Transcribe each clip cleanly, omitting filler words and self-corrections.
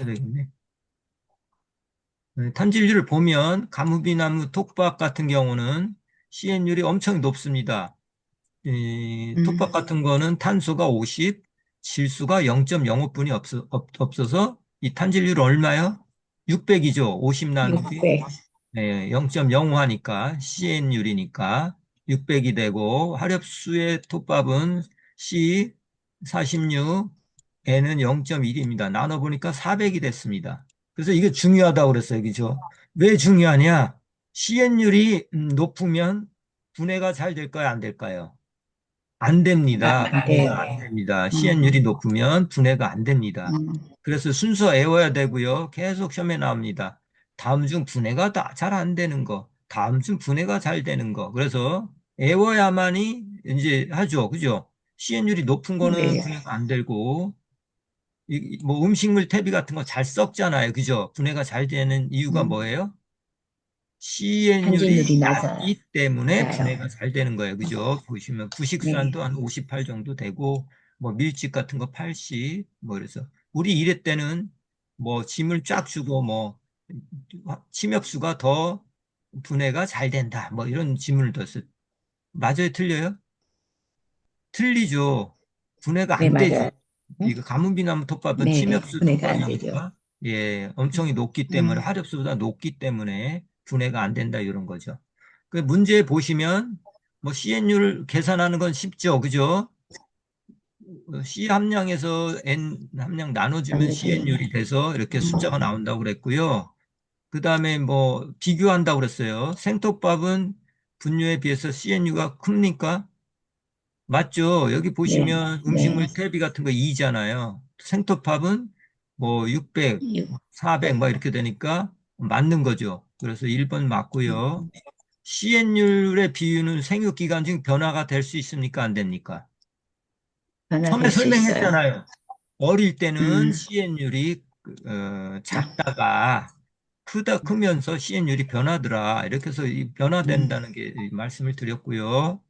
되겠네. 탄질률을 보면 가무비나무 톡박 같은 경우는 CN율이 엄청 높습니다. 이 톡박 음, 같은 거는 탄소가 50, 질소가 0.05분이 없어서 이 탄질률 얼마요? 600이죠. 50 나누기 600. 네, 0.05 하니까 CN율이니까 600이 되고 화렵수의 톱밥은 C 46, N은 0.1입니다. 나눠보니까 400이 됐습니다. 그래서 이게 중요하다고 그랬어요. 그죠? 왜 중요하냐? CN율이 높으면 분해가 잘 될까요? 안 될까요? 안 됩니다. 안 분해가 안 돼. 됩니다. CN율이 음, 높으면 분해가 안 됩니다. 음, 그래서 순서 외워야 되고요. 계속 시험에 나옵니다. 다음 중 분해가 잘 안 되는 거, 다음 중 분해가 잘 되는 거. 그래서 외워야만이 이제 하죠. 그죠? CN율이 높은 거는 네. 분해가 안 되고, 뭐 음식물 퇴비 같은 거 잘 썩잖아요. 그죠? 분해가 잘 되는 이유가 음, 뭐예요? CN율이 탄진율이 낮기 때문에 낮아요. 분해가 잘 되는 거예요. 그죠? 보시면 네. 부식산도 한 58 정도 되고, 뭐 밀집 같은 거 80, 뭐 그래서 우리 일회 때는 뭐 짐을 쫙 주고 뭐 침엽수가 더 분해가 잘 된다. 뭐 이런 질문을 뒀어요. 맞아요? 틀려요? 틀리죠. 분해가 네, 안 되죠. 맞아요. 이거 가문비나무 톱밥은 네, 침엽수 분해가 안 되죠. 통과량과 예, 엄청이 높기 때문에 음, 화력수보다 높기 때문에 분해가 안 된다 이런 거죠. 그 문제 보시면 뭐 CN율 계산하는 건 쉽죠. 그죠? C 함량에서 N 함량 나눠주면 나머지, CN율이 돼서 이렇게 음, 숫자가 나온다고 그랬고요. 그 다음에 뭐 비교한다고 그랬어요. 생톱밥은 분유에 비해서 CN유가 큽니까? 맞죠? 여기 네, 보시면 네. 음식물 퇴비 같은 거 2잖아요. 생톱밥은 뭐 600, 육- 400 막 이렇게 되니까 맞는 거죠. 그래서 1번 맞고요. 음, CN율의 비율은 생육 기간 중 변화가 될 수 있습니까? 안 됩니까? 처음에 변화될 수 있어요. 설명했잖아요. 어릴 때는 음, CN율이 나, 작다가 크면서 CN율이 변하더라. 이렇게 해서 이 음, 변화된다는 게 말씀을 드렸고요.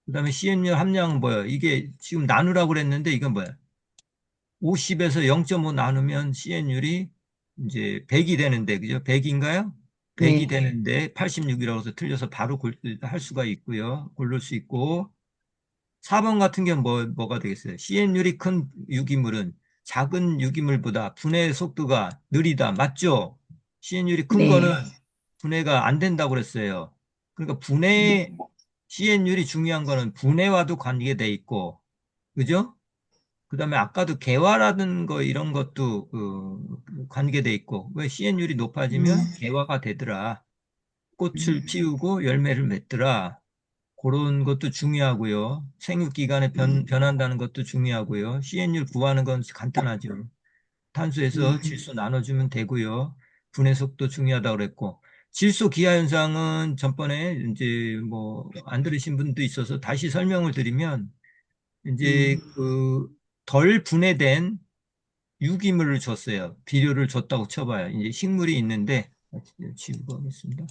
그다음에 CN율 함량은 뭐예요? 이게 지금 나누라고 그랬는데 이건 뭐야? 50에서 0.5 나누면 CN율이 이제 100이 되는데 그죠? 100인가요? 100이 네, 되는데 86이라고 해서 틀려서 바로 할 수가 있고요. 고를 수 있고 4번 같은 경우는 뭐가 되겠어요? CN율이 큰 유기물은 작은 유기물보다 분해 속도가 느리다. 맞죠? CN율이 큰 거는 네, 분해가 안 된다고 그랬어요. 그러니까 네, CN율이 중요한 거는 분해와도 관계돼 있고, 그죠? 그다음에 아까도 개화라는 거 이런 것도 관계돼 있고, 왜 CN율이 음, 높아지면 개화가 되더라. 꽃을 피우고 열매를 맺더라. 그런 것도 중요하고요. 생육 기간에 음, 변한다는 것도 중요하고요. CN율 구하는 건 간단하죠. 탄소에서 음, 질소 나눠주면 되고요. 분해 속도 중요하다고 그랬고. 질소 기하 현상은 전번에 이제 뭐 안 들으신 분도 있어서 다시 설명을 드리면 이제 음, 그 덜 분해된 유기물을 줬어요. 비료를 줬다고 쳐봐요. 이제 식물이 있는데 지우고 하겠습니다.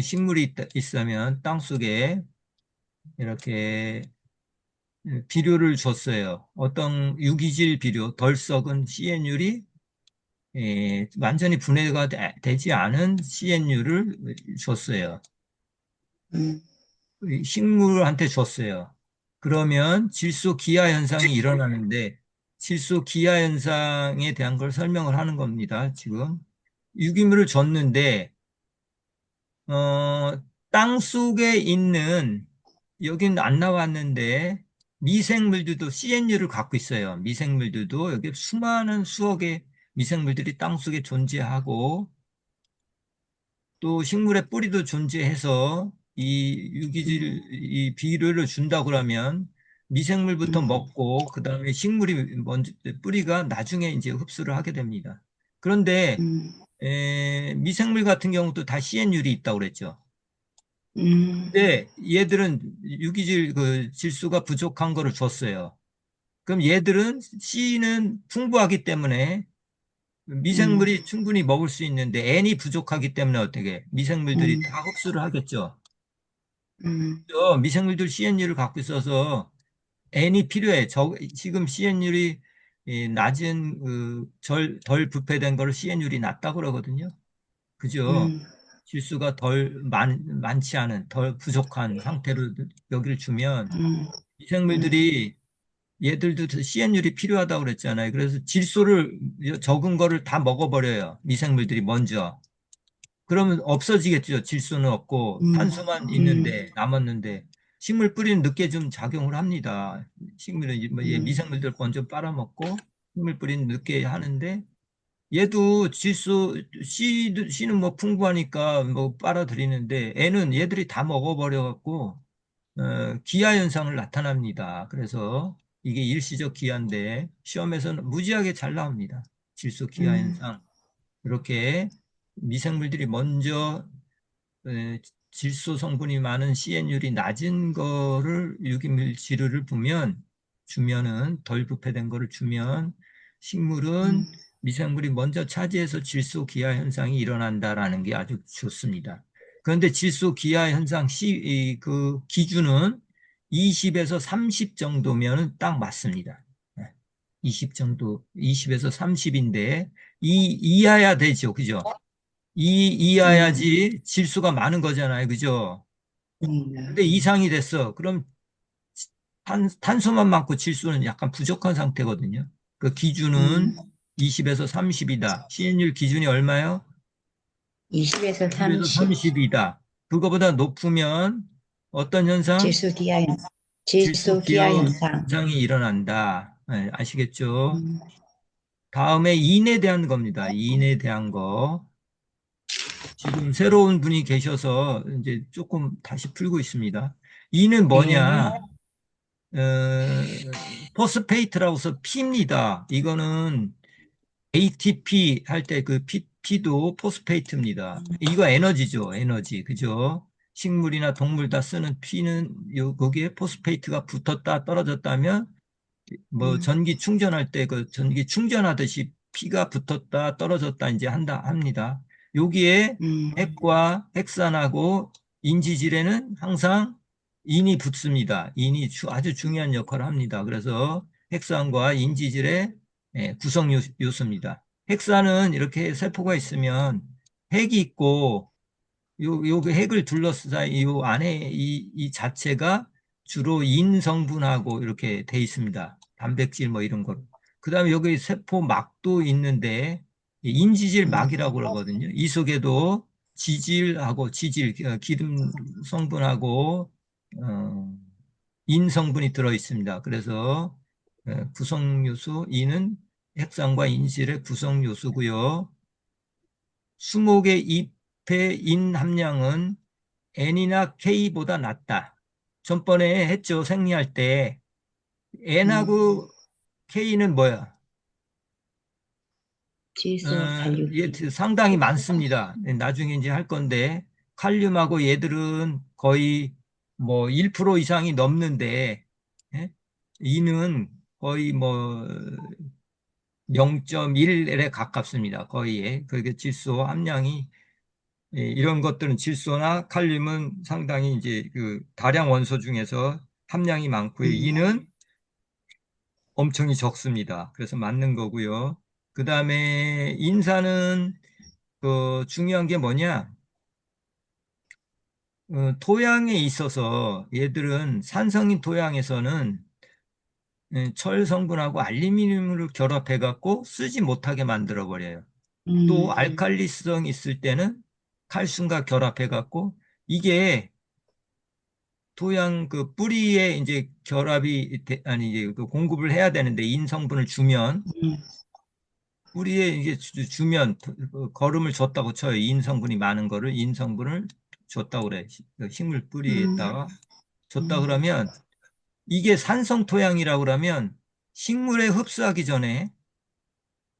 식물이 있으면 땅 속에 이렇게 비료를 줬어요. 어떤 유기질 비료, 덜 썩은 CN율이 완전히 분해가 되지 않은 CN율을 줬어요. 음, 식물한테 줬어요. 그러면 질소 기하 현상이 일어나는데 질소 기하 현상에 대한 걸 설명을 하는 겁니다. 지금 유기물을 줬는데 땅 속에 있는 여기는 안 나왔는데 미생물들도 CNU를 갖고 있어요. 미생물들도 여기 수많은 수억의 미생물들이 땅 속에 존재하고 또 식물의 뿌리도 존재해서 이 유기질, 이 비료를 준다 그러면 미생물부터 음, 먹고 그다음에 식물이 먼저 뿌리가 나중에 이제 흡수를 하게 됩니다. 그런데 음, 미생물 같은 경우도 다 CN율이 있다고 그랬죠. 음, 근데 얘들은 유기질 그 질소가 부족한 거를 줬어요. 그럼 얘들은 C는 풍부하기 때문에 음, 미생물이 충분히 먹을 수 있는데 N이 부족하기 때문에 어떻게 미생물들이 음, 다 흡수를 하겠죠. 음, 미생물들 CN율을 갖고 있어서 N이 필요해. 지금 CN율이 이 낮은 덜 부패된 거를 CN율이 낮다고 그러거든요. 그죠? 음, 질소가 많지 않은, 덜 부족한 상태로 여기를 주면 음, 음, 미생물들이 얘들도 CN율이 필요하다고 그랬잖아요. 그래서 질소를 적은 거를 다 먹어버려요. 미생물들이 먼저. 그러면 없어지겠죠. 질소는 없고 음, 탄소만 음, 있는데 남았는데 식물 뿌리는 늦게 좀 작용을 합니다. 식물은 뭐 미생물들 먼저 빨아먹고 식물 뿌리는 늦게 하는데 얘도 질소 C는 뭐 풍부하니까 뭐 빨아들이는데 애는 얘들이 다 먹어버려 갖고 기아 현상을 나타납니다. 그래서 이게 일시적 기아인데 시험에서는 무지하게 잘 나옵니다. 질소 기아 음, 현상. 이렇게 미생물들이 먼저 에, 질소 성분이 많은 CN율이 낮은 거를 유기물 지류를 주면은 덜 부패된 거를 주면 식물은 음, 미생물이 먼저 차지해서 질소 기하 현상이 일어난다라는 게 아주 좋습니다. 그런데 질소 기하 현상 그 기준은 20에서 30 정도면 딱 맞습니다. 20 정도, 20에서 30인데 이 이하야 되죠. 그죠? 음, 이하야지 질소가 많은 거잖아요. 그죠? 근데 이상이 됐어. 그럼 탄소만 많고 질소는 약간 부족한 상태거든요. 그 기준은 음, 20에서 30이다. 시인율 기준이 얼마요? 20에서 20에서 30. 30이다. 그거보다 높으면 어떤 현상? 질소 기하, 질소 질소 기하 기하 현상. 현상이 일어난다. 네, 아시겠죠? 음, 다음에 인에 대한 겁니다. 인에 대한 거. 지금 새로운 분이 계셔서 이제 조금 다시 풀고 있습니다. 이는 네, 뭐냐? 포스페이트라고 해서 P입니다. 이거는 ATP 할 때 그 P도 포스페이트입니다. 이거 에너지죠, 에너지. 그죠? 식물이나 동물 다 쓰는 P는 거기에 포스페이트가 붙었다 떨어졌다면 뭐 음, 전기 충전할 때 그 전기 충전하듯이 피가 붙었다 떨어졌다 이제 합니다. 여기에 음, 핵과 핵산하고 인지질에는 항상 인이 붙습니다. 인이 아주 중요한 역할을 합니다. 그래서 핵산과 인지질의 구성 요소입니다. 핵산은 이렇게 세포가 있으면 핵이 있고 그 핵을 둘러싸인 요 안에 이 자체가 주로 인 성분하고 이렇게 돼 있습니다. 단백질 뭐 이런 거. 그다음에 여기 세포막도 있는데 인지질 음, 막이라고 그러거든요. 이 속에도 지질하고 기름 성분하고 어, 인 성분이 들어 있습니다. 그래서 구성 요소 인은 핵산과 인질의 구성 요소고요. 수목의 잎의 인 함량은 N이나 K보다 낮다. 전번에 했죠. 생리할 때. 음. N하고 K는 뭐야? 질소, 칼륨. 얘 상당히 많습니다. 나중에 이제 할 건데, 칼륨하고 얘들은 거의 뭐 1% 이상이 넘는데, 예? 이는 거의 뭐 0.1에 가깝습니다. 거의. 그게 질소 함량이 이런 것들은 질소나 칼륨은 상당히 이제 그 다량 원소 중에서 함량이 많고요. 음, 이는 엄청이 적습니다. 그래서 맞는 거고요. 그 다음에 인산은 그 중요한 게 뭐냐? 토양에 있어서 얘들은 산성인 토양에서는 철 성분하고 알루미늄을 결합해 갖고 쓰지 못하게 만들어 버려요. 또 음, 알칼리성 있을 때는 칼슘과 결합해 갖고 이게 토양 그 뿌리에 이제 아니 이제 그 공급을 해야 되는데 인성분을 주면 음, 뿌리에 이게 주면 그 거름을 줬다고 쳐요. 인성분이 많은 거를 인성분을 줬다고 그래. 그 식물 음, 뿌리에다가 줬다 음, 그러면 이게 산성 토양이라고 그러면 식물에 흡수하기 전에 음,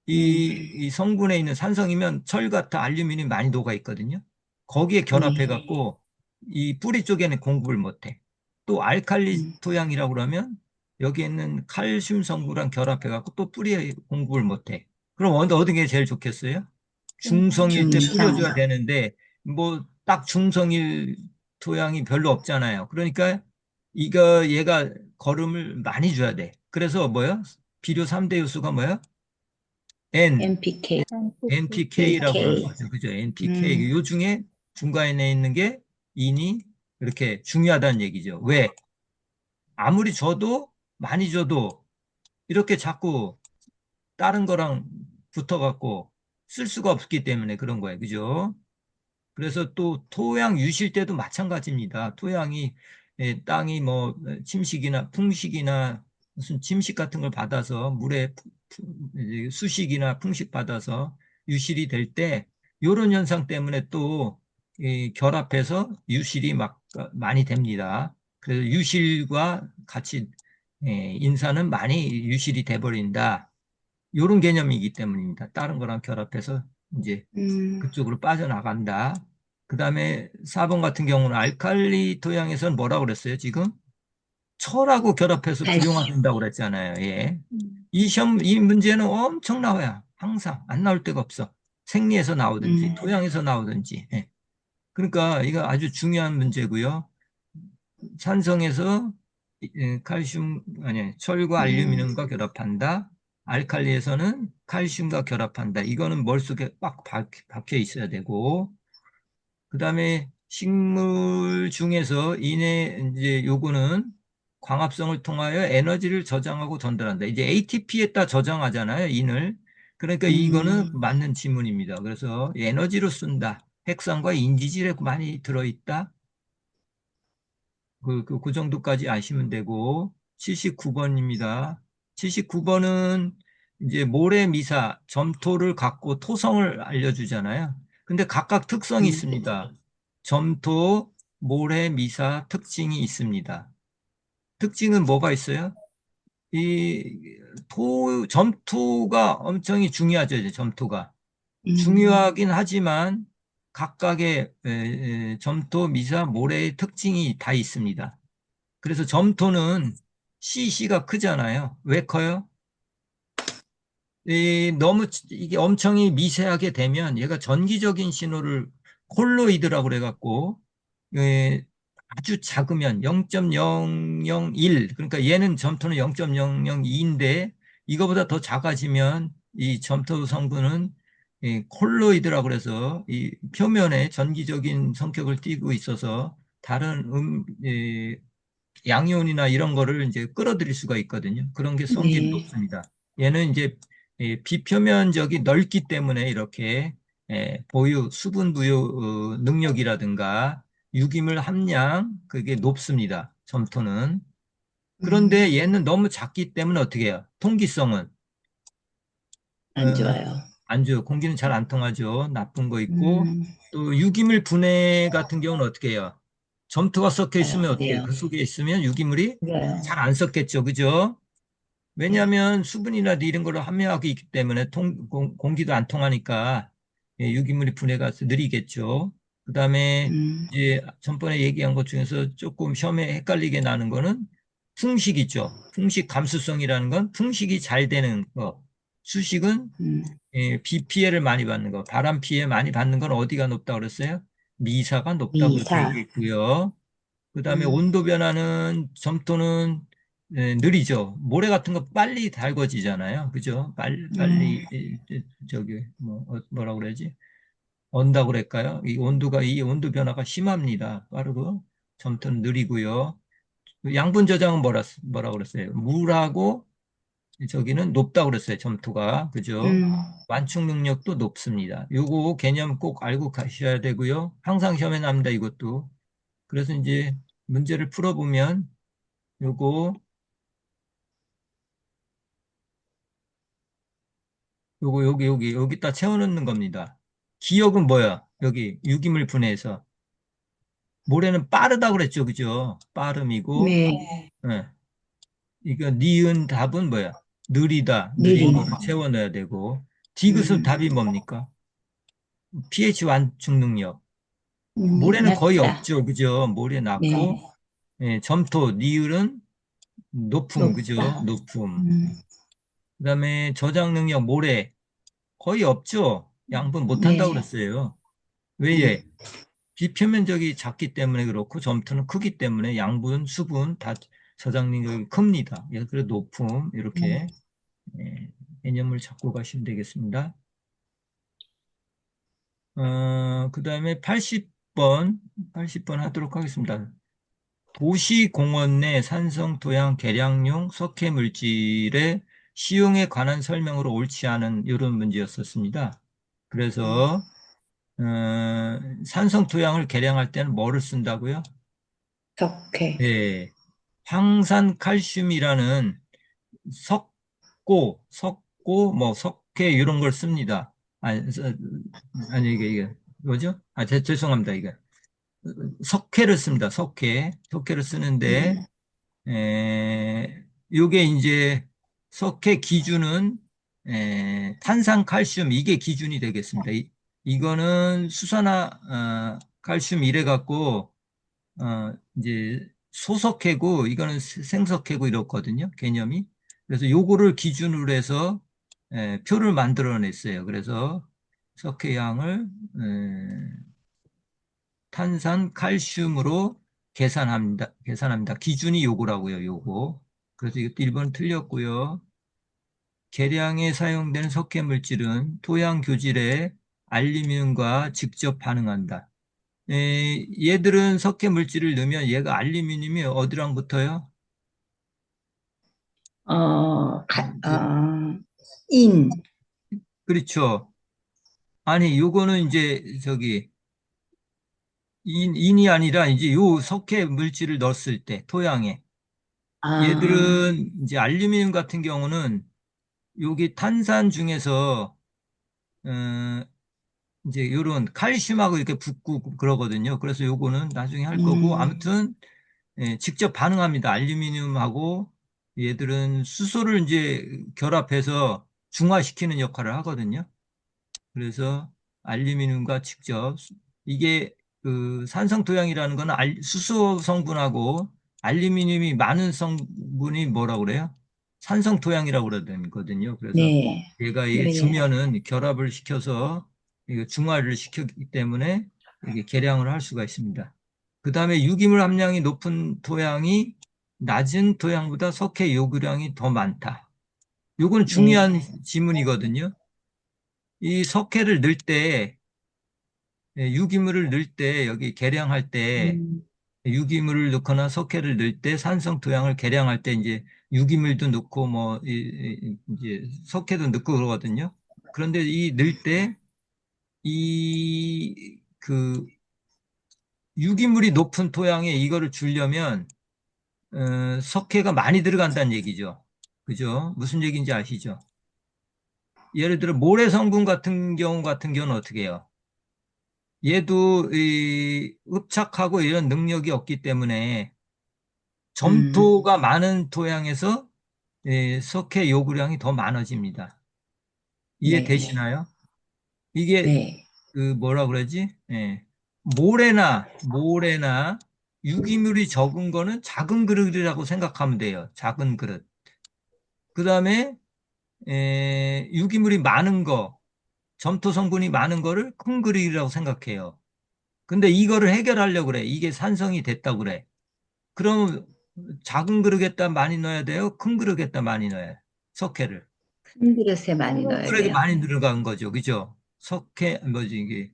이 성분에 있는 산성이면 철 같은 알루미늄이 많이 녹아 있거든요. 거기에 결합해 네, 갖고 이 뿌리 쪽에는 공급을 못 해. 또 알칼리 음, 토양이라고 그러면 여기에 있는 칼슘 성분이랑 결합해 갖고 또 뿌리에 공급을 못 해. 그럼 어느 게 제일 좋겠어요? 중성일 때 중이상. 뿌려줘야 되는데 뭐 딱 중성일 토양이 별로 없잖아요. 그러니까 얘가 거름을 많이 줘야 돼. 그래서 뭐요? 비료 3대 요소가 뭐야? N, NPK, NPK라고 그러는 NPK. 거죠. 그죠? NPK. 음, 요 중에 중간에 있는 게 인이 이렇게 중요하다는 얘기죠. 왜? 아무리 줘도 많이 줘도 이렇게 자꾸 다른 거랑 붙어갖고 쓸 수가 없기 때문에 그런 거예요. 그죠? 그래서 또 토양 유실 때도 마찬가지입니다. 토양이 땅이 뭐 침식이나 풍식이나 무슨 침식 같은 걸 받아서 물에 이제 수식이나 풍식 받아서 유실이 될 때 이런 현상 때문에 또 결합해서 유실이 막 많이 됩니다. 그래서 유실과 같이 인사는 많이 유실이 돼버린다. 이런 개념이기 때문입니다. 다른 거랑 결합해서 이제 음, 그쪽으로 빠져나간다. 그 다음에 4번 같은 경우는 알칼리 토양에서는 뭐라고 그랬어요, 지금? 철하고 결합해서 칼슘. 부용화된다고 그랬잖아요. 예. 이 문제는 엄청 나와요. 항상. 안 나올 데가 없어. 생리에서 나오든지, 음, 토양에서 나오든지. 예. 그러니까 이거 아주 중요한 문제고요. 산성에서 칼슘, 아니, 철과 음, 알루미늄과 결합한다. 알칼리에서는 칼슘과 결합한다. 이거는 머릿속에 빡 박혀 있어야 되고, 그 다음에 식물 중에서 이제 요거는 광합성을 통하여 에너지를 저장하고 전달한다. 이제 ATP에다 저장하잖아요, 인을. 그러니까 이거는 음, 맞는 지문입니다. 그래서 에너지로 쓴다. 핵산과 인지질에 많이 들어있다. 그 정도까지 아시면 되고, 79번입니다. 79번은 이제 모래미사, 점토를 갖고 토성을 알려주잖아요. 근데 각각 특성이 있습니다. 점토, 모래미사 특징이 있습니다. 특징은 뭐가 있어요? 점토가 엄청 중요하죠, 이제 점토가. 음, 중요하긴 하지만 각각의 점토, 미사, 모래의 특징이 다 있습니다. 그래서 점토는 CC가 크잖아요. 왜 커요? 너무 이게 엄청이 미세하게 되면 얘가 전기적인 신호를 콜로이드라고 그래갖고 예, 아주 작으면 0.001 그러니까 얘는 점토는 0.002인데 이거보다 더 작아지면 이 점토 성분은 콜로이드라고 그래서 이 표면에 전기적인 성격을 띠고 있어서 다른 양이온이나 이런 거를 이제 끌어들일 수가 있거든요. 그런 게 성질이 네, 높습니다. 얘는 이제 비표면적이 넓기 때문에 이렇게 수분 부유 능력이라든가 유기물 함량 그게 높습니다. 점토는. 그런데 음, 얘는 너무 작기 때문에 어떻게 해요? 통기성은 안 좋아요. 안 좋아요. 공기는 잘 안 통하죠. 나쁜 거 있고 음, 또 유기물 분해 같은 경우는 어떻게 해요? 점토가 섞여 잘 있으면 안 어떻게 해요? 돼요. 그 속에 있으면 유기물이 그래요. 잘 안 섞겠죠. 그죠? 네. 왜냐하면 수분이나 이런 걸로 함유하고 있기 때문에 공기도 안 통하니까 유기물이 분해가 느리겠죠. 그 다음에 음, 이제 전번에 얘기한 것 중에서 조금 시험에 헷갈리게 나는 거는 풍식이죠. 풍식 감수성이라는 건 풍식이 잘 되는 거. 수식은 음, 비 피해를 많이 받는 거. 바람 피해 많이 받는 건 어디가 높다고 그랬어요? 미사가 높다고 그렇게 미사. 얘기했고요. 그 다음에 음, 온도 변화는 점토는 느리죠. 모래 같은 거 빨리 달궈지잖아요. 그죠? 음, 빨리 저기 뭐라고 그러지? 언다고 그럴까요? 이 온도 변화가 심합니다. 빠르고 점토는 느리고요. 양분 저장은 뭐라고 그랬어요? 물하고 저기는 높다고 그랬어요. 점토가. 그죠? 음, 완충 능력도 높습니다. 요거 개념 꼭 알고 가셔야 되고요. 항상 시험에 납니다. 이것도. 그래서 이제 문제를 풀어보면 요거, 여기다 채워넣는 겁니다. 기억은 뭐야? 여기 유기물 분해해서. 모래는 빠르다고 그랬죠. 그죠? 빠름이고, 네. 예. 이거 니은 답은 뭐야? 느리다. 느린 느린. 거를 채워넣어야 되고. 디귿은 음, 답이 뭡니까? pH 완충 능력. 모래는 거의 낮다. 없죠. 그죠? 모래 낮고, 네. 점토, 니을은 높음. 그죠? 높다. 높음. 음, 그다음에 저장 능력, 모래. 거의 없죠. 양분 못한다고 네. 그랬어요. 왜? 음, 예? 비표면적이 작기 때문에 그렇고 점토는 크기 때문에 양분, 수분 다 저장 능력이 큽니다. 예, 그래서 높음 음, 이렇게. 예, 개념을 잡고 가시면 되겠습니다. 그 다음에 80번 하도록 하겠습니다. 도시공원 내 산성 토양 개량용 석회 물질의 시용에 관한 설명으로 옳지 않은 이런 문제였었습니다. 그래서 산성 토양을 개량할 때는 뭐를 쓴다고요? 석회. 네, 황산칼슘이라는 뭐 석회 이런 걸 씁니다. 아니 이게 뭐죠? 죄송합니다. 이게 석회를 씁니다. 석회를 쓰는데 음, 요게 이제 석회 기준은 탄산칼슘 이게 기준이 되겠습니다. 이거는 칼슘 이래 갖고 이제 소석회고 이거는 생석회고 이렇거든요. 개념이. 그래서 요거를 기준으로 해서 표를 만들어냈어요. 그래서 석회양을 탄산 칼슘으로 계산합니다. 기준이 요거라고요. 요거. 그래서 이것도 1번 틀렸고요. 계량에 사용되는 석회 물질은 토양 교질에 알루미늄과 직접 반응한다. 얘들은 석회 물질을 넣으면 얘가 알루미늄이 어디랑 붙어요? 저, 인. 그렇죠. 아니, 요거는 이제 인이 아니라 이제 요 석회 물질을 넣었을 때 토양에 아, 얘들은 이제 알루미늄 같은 경우는 여기 탄산 중에서 어, 이제 요런 칼슘하고 이렇게 붙고 그러거든요. 그래서 요거는 나중에 할 거고 음, 아무튼 직접 반응합니다. 알루미늄하고 얘들은 수소를 이제 결합해서 중화시키는 역할을 하거든요. 그래서 알루미늄과 직접 이게 그 산성토양이라는 건 수소 성분하고 알루미늄이 많은 성분이 뭐라고 그래요? 산성토양이라고 그러거든요. 그래서 네. 얘가 이 네. 주면은 결합을 시켜서 이거 중화를 시켰기 때문에 이게 개량을 할 수가 있습니다. 그 다음에 유기물 함량이 높은 토양이 낮은 토양보다 석회 요구량이 더 많다. 요건 중요한 네. 지문이거든요. 이 석회를 넣을 때, 유기물을 넣을 때, 여기 계량할 때, 음, 유기물을 넣거나 석회를 넣을 때, 산성 토양을 계량할 때, 이제 유기물도 넣고, 뭐, 이제 석회도 넣고 그러거든요. 그런데 이 넣을 때, 그, 유기물이 높은 토양에 이거를 주려면, 석회가 많이 들어간다는 얘기죠. 그죠? 무슨 얘기인지 아시죠? 예를 들어, 모래 성분 같은 경우는 어떻게 해요? 얘도 이 흡착하고 이런 능력이 없기 때문에 음, 점토가 많은 토양에서 석회 요구량이 더 많아집니다. 네. 이해되시나요? 이게 네. 그 뭐라 그러지? 모래나 유기물이 적은 거는 작은 그릇이라고 생각하면 돼요. 작은 그릇. 그 다음에 유기물이 많은 거, 점토 성분이 많은 거를 큰 그릇이라고 생각해요. 근데 이거를 해결하려고 그래. 이게 산성이 됐다고 그래. 그럼 작은 그릇에다 많이 넣어야 돼요? 큰 그릇에다 많이 넣어야 돼요? 석회를. 큰 그릇에 많이 큰 넣어야 그릇에 돼요. 많이 들어간 거죠. 그죠? 뭐지, 이게.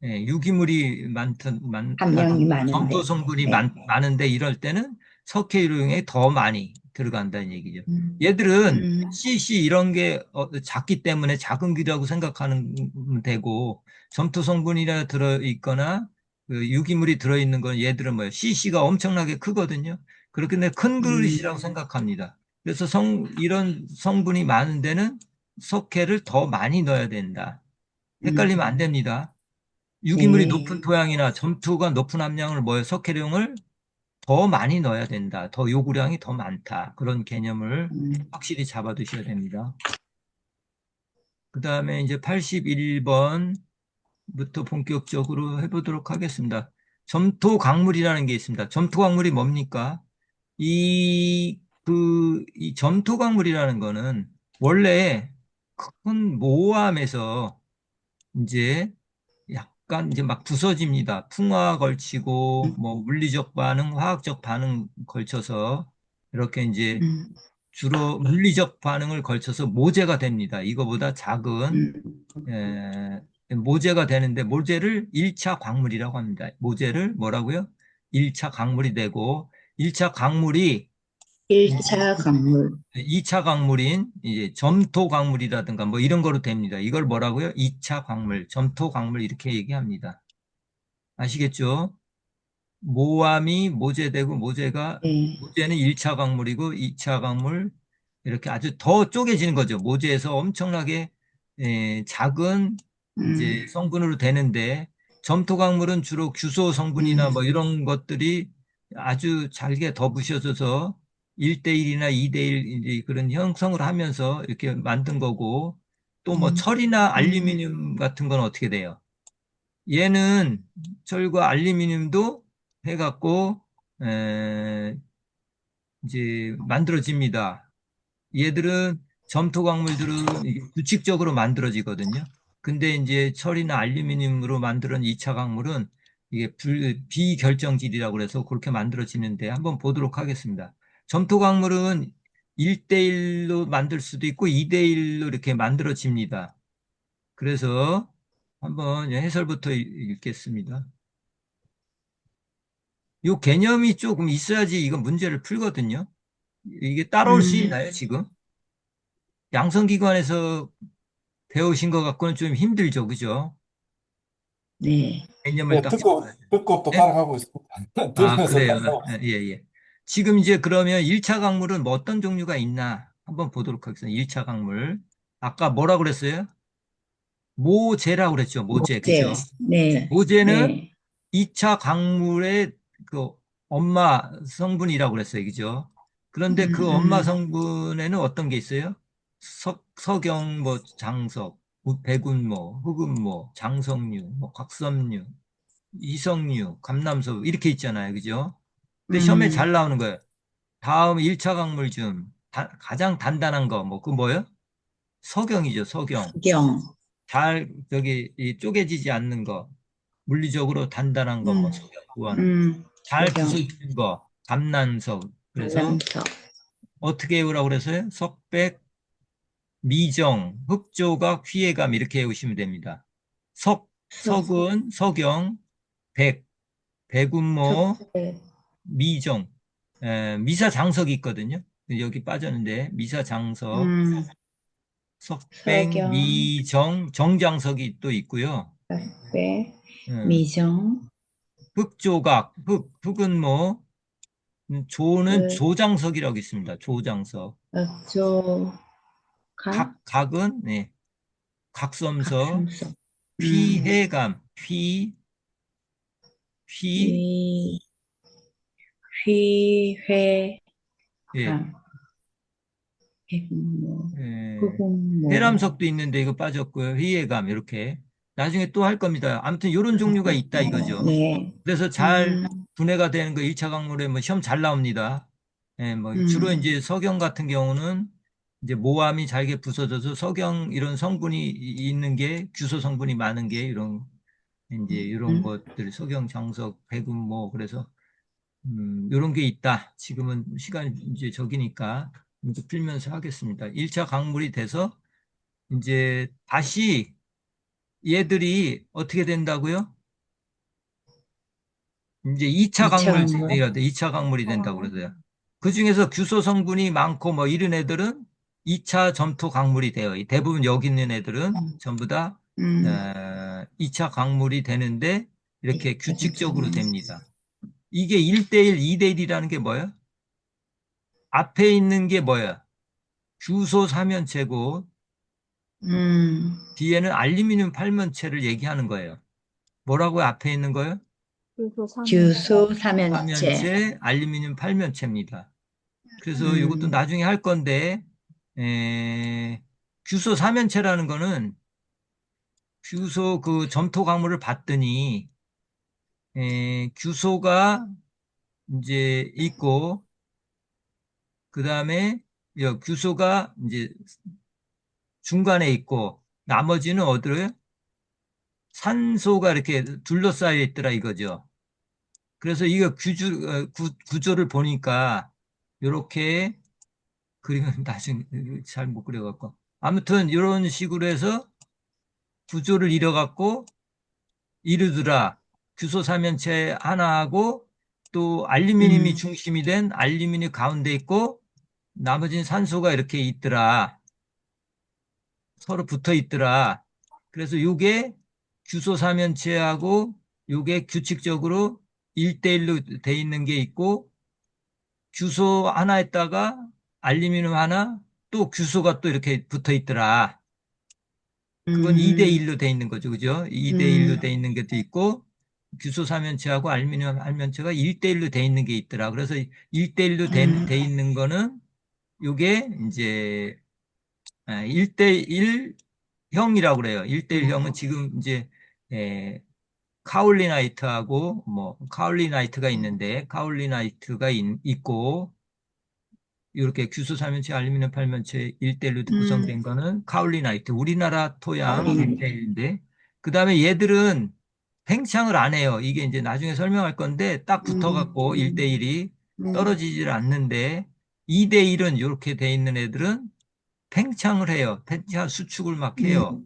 유기물이 함량이 점토 많은데. 성분이 네. 많은데 이럴 때는 석회류에 더 많이 들어간다는 얘기죠. 음, 얘들은 음, CC 이런 게 작기 때문에 작은 기라고 생각하면 되고 점토 성분이라 들어있거나 그 유기물이 들어있는 건 얘들은 뭐예요? CC가 엄청나게 크거든요. 그렇기 때문에 큰 그릇이라고 음, 생각합니다. 그래서 이런 성분이 많은 데는 석회를 더 많이 넣어야 된다. 음, 헷갈리면 안 됩니다. 유기물이 높은 네. 토양이나 점토가 높은 함량을 석회량을 더 많이 넣어야 된다. 더 요구량이 더 많다. 그런 개념을 음, 확실히 잡아두셔야 됩니다. 그 다음에 이제 81번부터 본격적으로 해보도록 하겠습니다. 점토 강물이라는 게 있습니다. 점토 강물이 뭡니까? 이 점토 강물이라는 거는 원래 큰 모함에서 이제 약간 이제 막 부서집니다. 풍화 걸치고 음, 뭐 물리적 반응, 화학적 반응 걸쳐서 이렇게 이제 음. 주로 물리적 반응을 걸쳐서 모재가 됩니다. 이거보다 작은 음, 모재가 되는데 모재를 1차 광물이라고 합니다. 모재를 뭐라고요? 1차 광물이 되고 1차 광물이 이제 1차 강물. 2차 광물인 이제 점토 광물이라든가 뭐 이런 거로 됩니다. 이걸 뭐라고요? 2차 광물, 점토 광물 이렇게 얘기합니다. 아시겠죠? 모암이 모재되고 네. 모재는 1차 광물이고 2차 광물 이렇게 아주 더 쪼개지는 거죠. 모재에서 엄청나게 작은 이제 음, 성분으로 되는데 점토 광물은 주로 규소 성분이나 뭐 음, 이런 것들이 아주 잘게 더 부셔져서 1대1이나 2대1 이제 그런 형성을 하면서 이렇게 만든 거고 또 뭐 음, 철이나 음, 알루미늄 같은 건 어떻게 돼요? 얘는 철과 알루미늄도 해갖고 에, 이제 만들어집니다. 얘들은 점토 광물들은 이게 규칙적으로 만들어지거든요. 근데 이제 철이나 알루미늄으로 만드는 2차 광물은 이게 비결정질이라고 그래서 그렇게 만들어지는데 한번 보도록 하겠습니다. 점토 광물은 1대1로 만들 수도 있고 2대1로 이렇게 만들어집니다. 그래서 한번 해설부터 읽겠습니다. 이 개념이 조금 있어야지 이거 문제를 풀거든요. 이게 따라올 수 음, 있나요, 지금? 양성기관에서 배우신 것 같고는 좀 힘들죠, 그죠? 네. 개념을 예, 딱 잡아야 돼요. 듣고 또 네? 따라가고 있습니다. 아, 들으면서 그래요. 따라가고 예, 예. 지금 이제 그러면 1차 강물은 뭐 어떤 종류가 있나 한번 보도록 하겠습니다. 1차 강물. 아까 뭐라 그랬어요? 모재라고 그랬죠, 모재. 목재. 그죠? 네. 모재는 네. 2차 강물의 그 엄마 성분이라고 그랬어요. 그죠? 그런데 그 엄마 음, 성분에는 어떤 게 있어요? 석영, 뭐, 장석, 백운모, 흑운모, 장석류, 뭐, 각섬유, 이석류, 감남소, 이렇게 있잖아요. 그죠? 근데 시험에 음, 잘 나오는 거예요. 다음 1차 강물 중 가장 단단한 거, 뭐, 그 뭐예요? 석영이죠, 석영. 수경. 저기, 이 쪼개지지 않는 거. 물리적으로 단단한 거, 뭐, 음, 석영 구하는 거. 잘 수경. 부서지는 거, 감난석. 그래서 관람석. 어떻게 외우라고 그래서요? 석백, 미정, 흑조각, 휘해감 이렇게 외우시면 됩니다. 석, 석은, 석영, 백, 백운모, 석재. 미정, 미사장석이 있거든요. 여기 빠졌는데 미사장석, 음, 석백, 석영. 미정, 정장석이 또 있고요. 흑백. 음, 미정. 흑조각, 흑은 뭐 조는 흑, 조장석이라고 있습니다. 조장석. 흑조. 각. 각은 네, 각섬석, 각섬석. 음, 휘해감, 휘, 휘, 휘회감. 예, 백모. 예, 흑음모. 해람석도 있는데 이거 빠졌고요. 휘해감 이렇게 나중에 또 할 겁니다. 아무튼 이런 종류가 있다 이거죠. 네. 그래서 잘 음, 분해가 되는 거 1차 강물에 뭐 시험 잘 나옵니다. 예, 뭐 주로 음, 이제 석영 같은 경우는 이제 모암이 잘게 부서져서 석영 이런 성분이 있는 게 규소 성분이 많은 게 이런 이제 이런 음, 것들 석영, 장석, 배금 뭐 그래서 이런 게 있다. 지금은 시간이 이제 적이니까 문제 풀면서 하겠습니다. 1차 강물이 돼서 이제 다시 얘들이 어떻게 된다고요? 이제 2차 이차 강물 강물. 해야 돼. 2차 강물이 된다고 그러세요. 그 중에서 규소 성분이 많고 뭐 이런 애들은 2차 점토 강물이 돼요. 대부분 여기 있는 애들은 전부 다 음, 2차 강물이 되는데 이렇게 이차 규칙적으로 강물. 됩니다. 이게 1대1, 2대1이라는 게 뭐예요? 앞에 있는 게 뭐예요? 규소 삼연체고 음, 뒤에는 알루미늄 팔면체를 얘기하는 거예요. 뭐라고요? 앞에 있는 거예요? 그래서 3년째. 주소 삼연체. 삼연체, 알루미늄 팔면체입니다. 그래서 이것도 음, 나중에 할 건데, 에, 규소 삼연체라는 거는 규소 그 점토 강물을 봤더니, 규소가 이제 있고, 그 다음에 규소가 이제 중간에 있고, 나머지는 어디로요? 산소가 이렇게 둘러싸여 있더라 이거죠. 그래서 이거 구조를 보니까, 이렇게 그림은 나중에 잘 못 그려갖고. 아무튼 이런 식으로 해서 구조를 이뤄갖고 이루더라. 규소 삼연체 하나하고 또 알루미늄이 중심이 된 알루미늄 가운데 있고 나머지는 산소가 이렇게 있더라. 서로 붙어 있더라. 그래서 요게 규소 삼연체하고 요게 규칙적으로 1대1로 돼 있는 게 있고 규소 하나에다가 알루미늄 하나 또 규소가 또 이렇게 붙어 있더라. 그건 2대1로 돼 있는 거죠. 그죠? 2대1로 돼 있는 것도 있고 규소 삼연체하고 알루미늄 한면체가 1대1로 돼 있는 게 있더라. 그래서 1대1로 돼 있는 거는 요게 이제 1대1형이라고 그래요. 1대1형은 지금 이제 카올리나이트하고 뭐 카올리나이트가 있는데 카올리나이트가 있고 이렇게 규소 삼연체 알루미늄 팔면체 1대1로 구성된 거는 카올리나이트. 우리나라 토양 1대1인데 그다음에 얘들은 팽창을 안 해요. 이게 이제 나중에 설명할 건데 딱 붙어갖고 1대1이 떨어지질 않는데 2대1은 이렇게 돼 있는 애들은 팽창을 해요. 팽창 수축을 막 해요.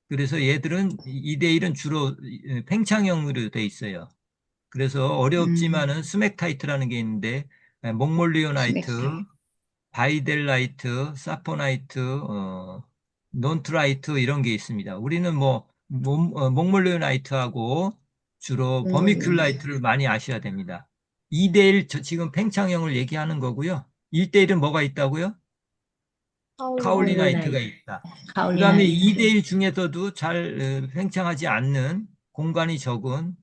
그래서 얘들은 2대1은 주로 팽창형으로 돼 있어요. 그래서 어렵지만은 스맥타이트라는 게 있는데 몽몰리오나이트, 바이델라이트, 사포나이트, 논트라이트 이런 게 있습니다. 우리는 뭐 몽몰리오나이트하고 주로 버미큘라이트를 많이 아셔야 됩니다. 2대1 지금 팽창형을 얘기하는 거고요. 1대1은 뭐가 있다고요? 카올리나이트가 있다. 그 다음에 2대1 중에서도 잘 팽창하지 않는 공간이 적은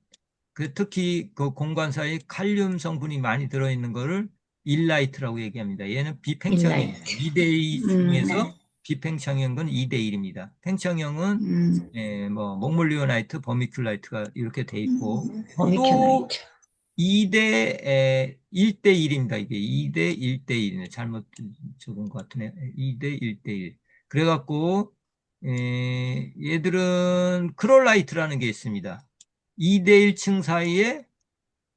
특히 그 공간 사이에 칼륨 성분이 많이 들어있는 거를 일라이트라고 얘기합니다. 얘는 비팽창형이에요. 2대2 중에서 비팽창형인 건 2대1입니다. 팽창형은 뭐 몽몰리오나이트, 버미큘라이트가 이렇게 돼 있고 또 2대 1대1입니다. 이게 2대 1대1이네. 잘못 적은 것 같으네. 2대 1대1. 그래갖고 얘들은 크롤라이트라는 게 있습니다. 2대 1층 사이에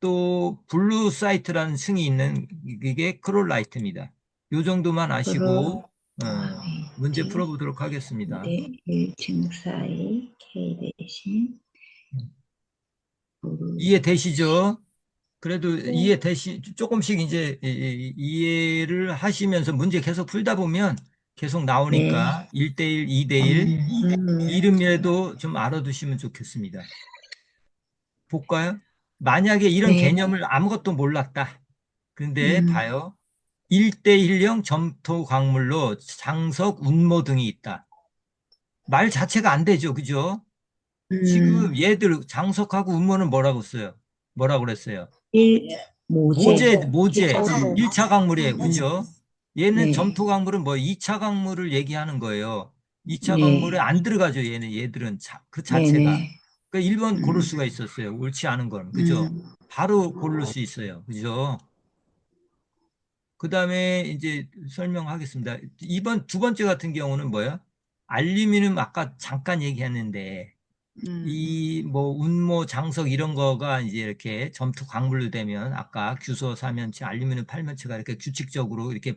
또 블루 사이트라는 층이 있는 이게 크롤라이트입니다. 요 정도만 아시고 문제 풀어보도록 하겠습니다. 1층 사이 K 대신 이해되시죠? 그래도 이해되시 조금씩 이제 이해를 하시면서 문제 계속 풀다 보면 계속 나오니까 1대1, 2대1 이름이라도 좀 알아두시면 좋겠습니다. 볼까요? 만약에 이런 개념을 아무것도 몰랐다. 근데 봐요. 1대1형 점토 광물로 장석, 운모 등이 있다. 말 자체가 안 되죠. 그죠? 지금 얘들 장석하고 운모는 뭐라고 써요? 뭐라고 그랬어요? 모재. 1차 강물이에요. 그죠? 얘는 점토 강물은 뭐 2차 강물을 얘기하는 거예요. 2차 강물에 안 들어가죠. 얘들은 그 자체가. 그러니까 1번 고를 수가 있었어요. 옳지 않은 건. 그죠? 바로 고를 수 있어요. 그죠? 그 다음에 이제 설명하겠습니다. 두 번째 같은 경우는 뭐야? 알루미늄 아까 잠깐 얘기했는데 이 뭐 운모, 장석 이런 거가 이제 이렇게 점토 광물로 되면 아까 규소 삼연체, 알루미늄 팔면체가 이렇게 규칙적으로 이렇게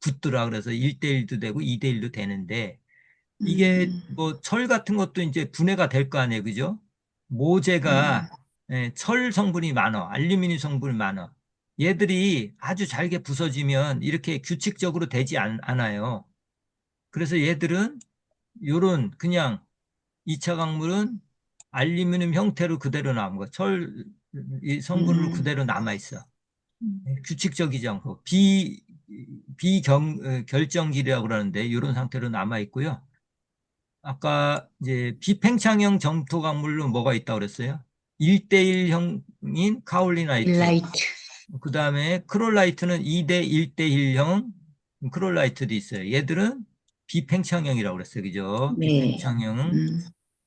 붙더라. 그래서 1대1도 되고 2대1도 되는데 이게 뭐 철 같은 것도 이제 분해가 될 거 아니에요. 그죠? 모재가 철 성분이 많아. 알루미늄 성분이 많아. 얘들이 아주 잘게 부서지면 이렇게 규칙적으로 되지 않아요. 그래서 얘들은 요런 그냥 2차 강물은 알루미늄 형태로 그대로 남은 거. 철 성분으로 그대로 남아 있어. 규칙적이지 않고 비결정질이라고 그러는데 이런 상태로 남아 있고요. 아까 이제 비팽창형 점토 강물로 뭐가 있다고 그랬어요? 1대1형인 카올리나이트. 그 다음에 크롤라이트는 2대 1대1형 크롤라이트도 있어요. 얘들은 비팽창형이라고 그랬어요. 그죠?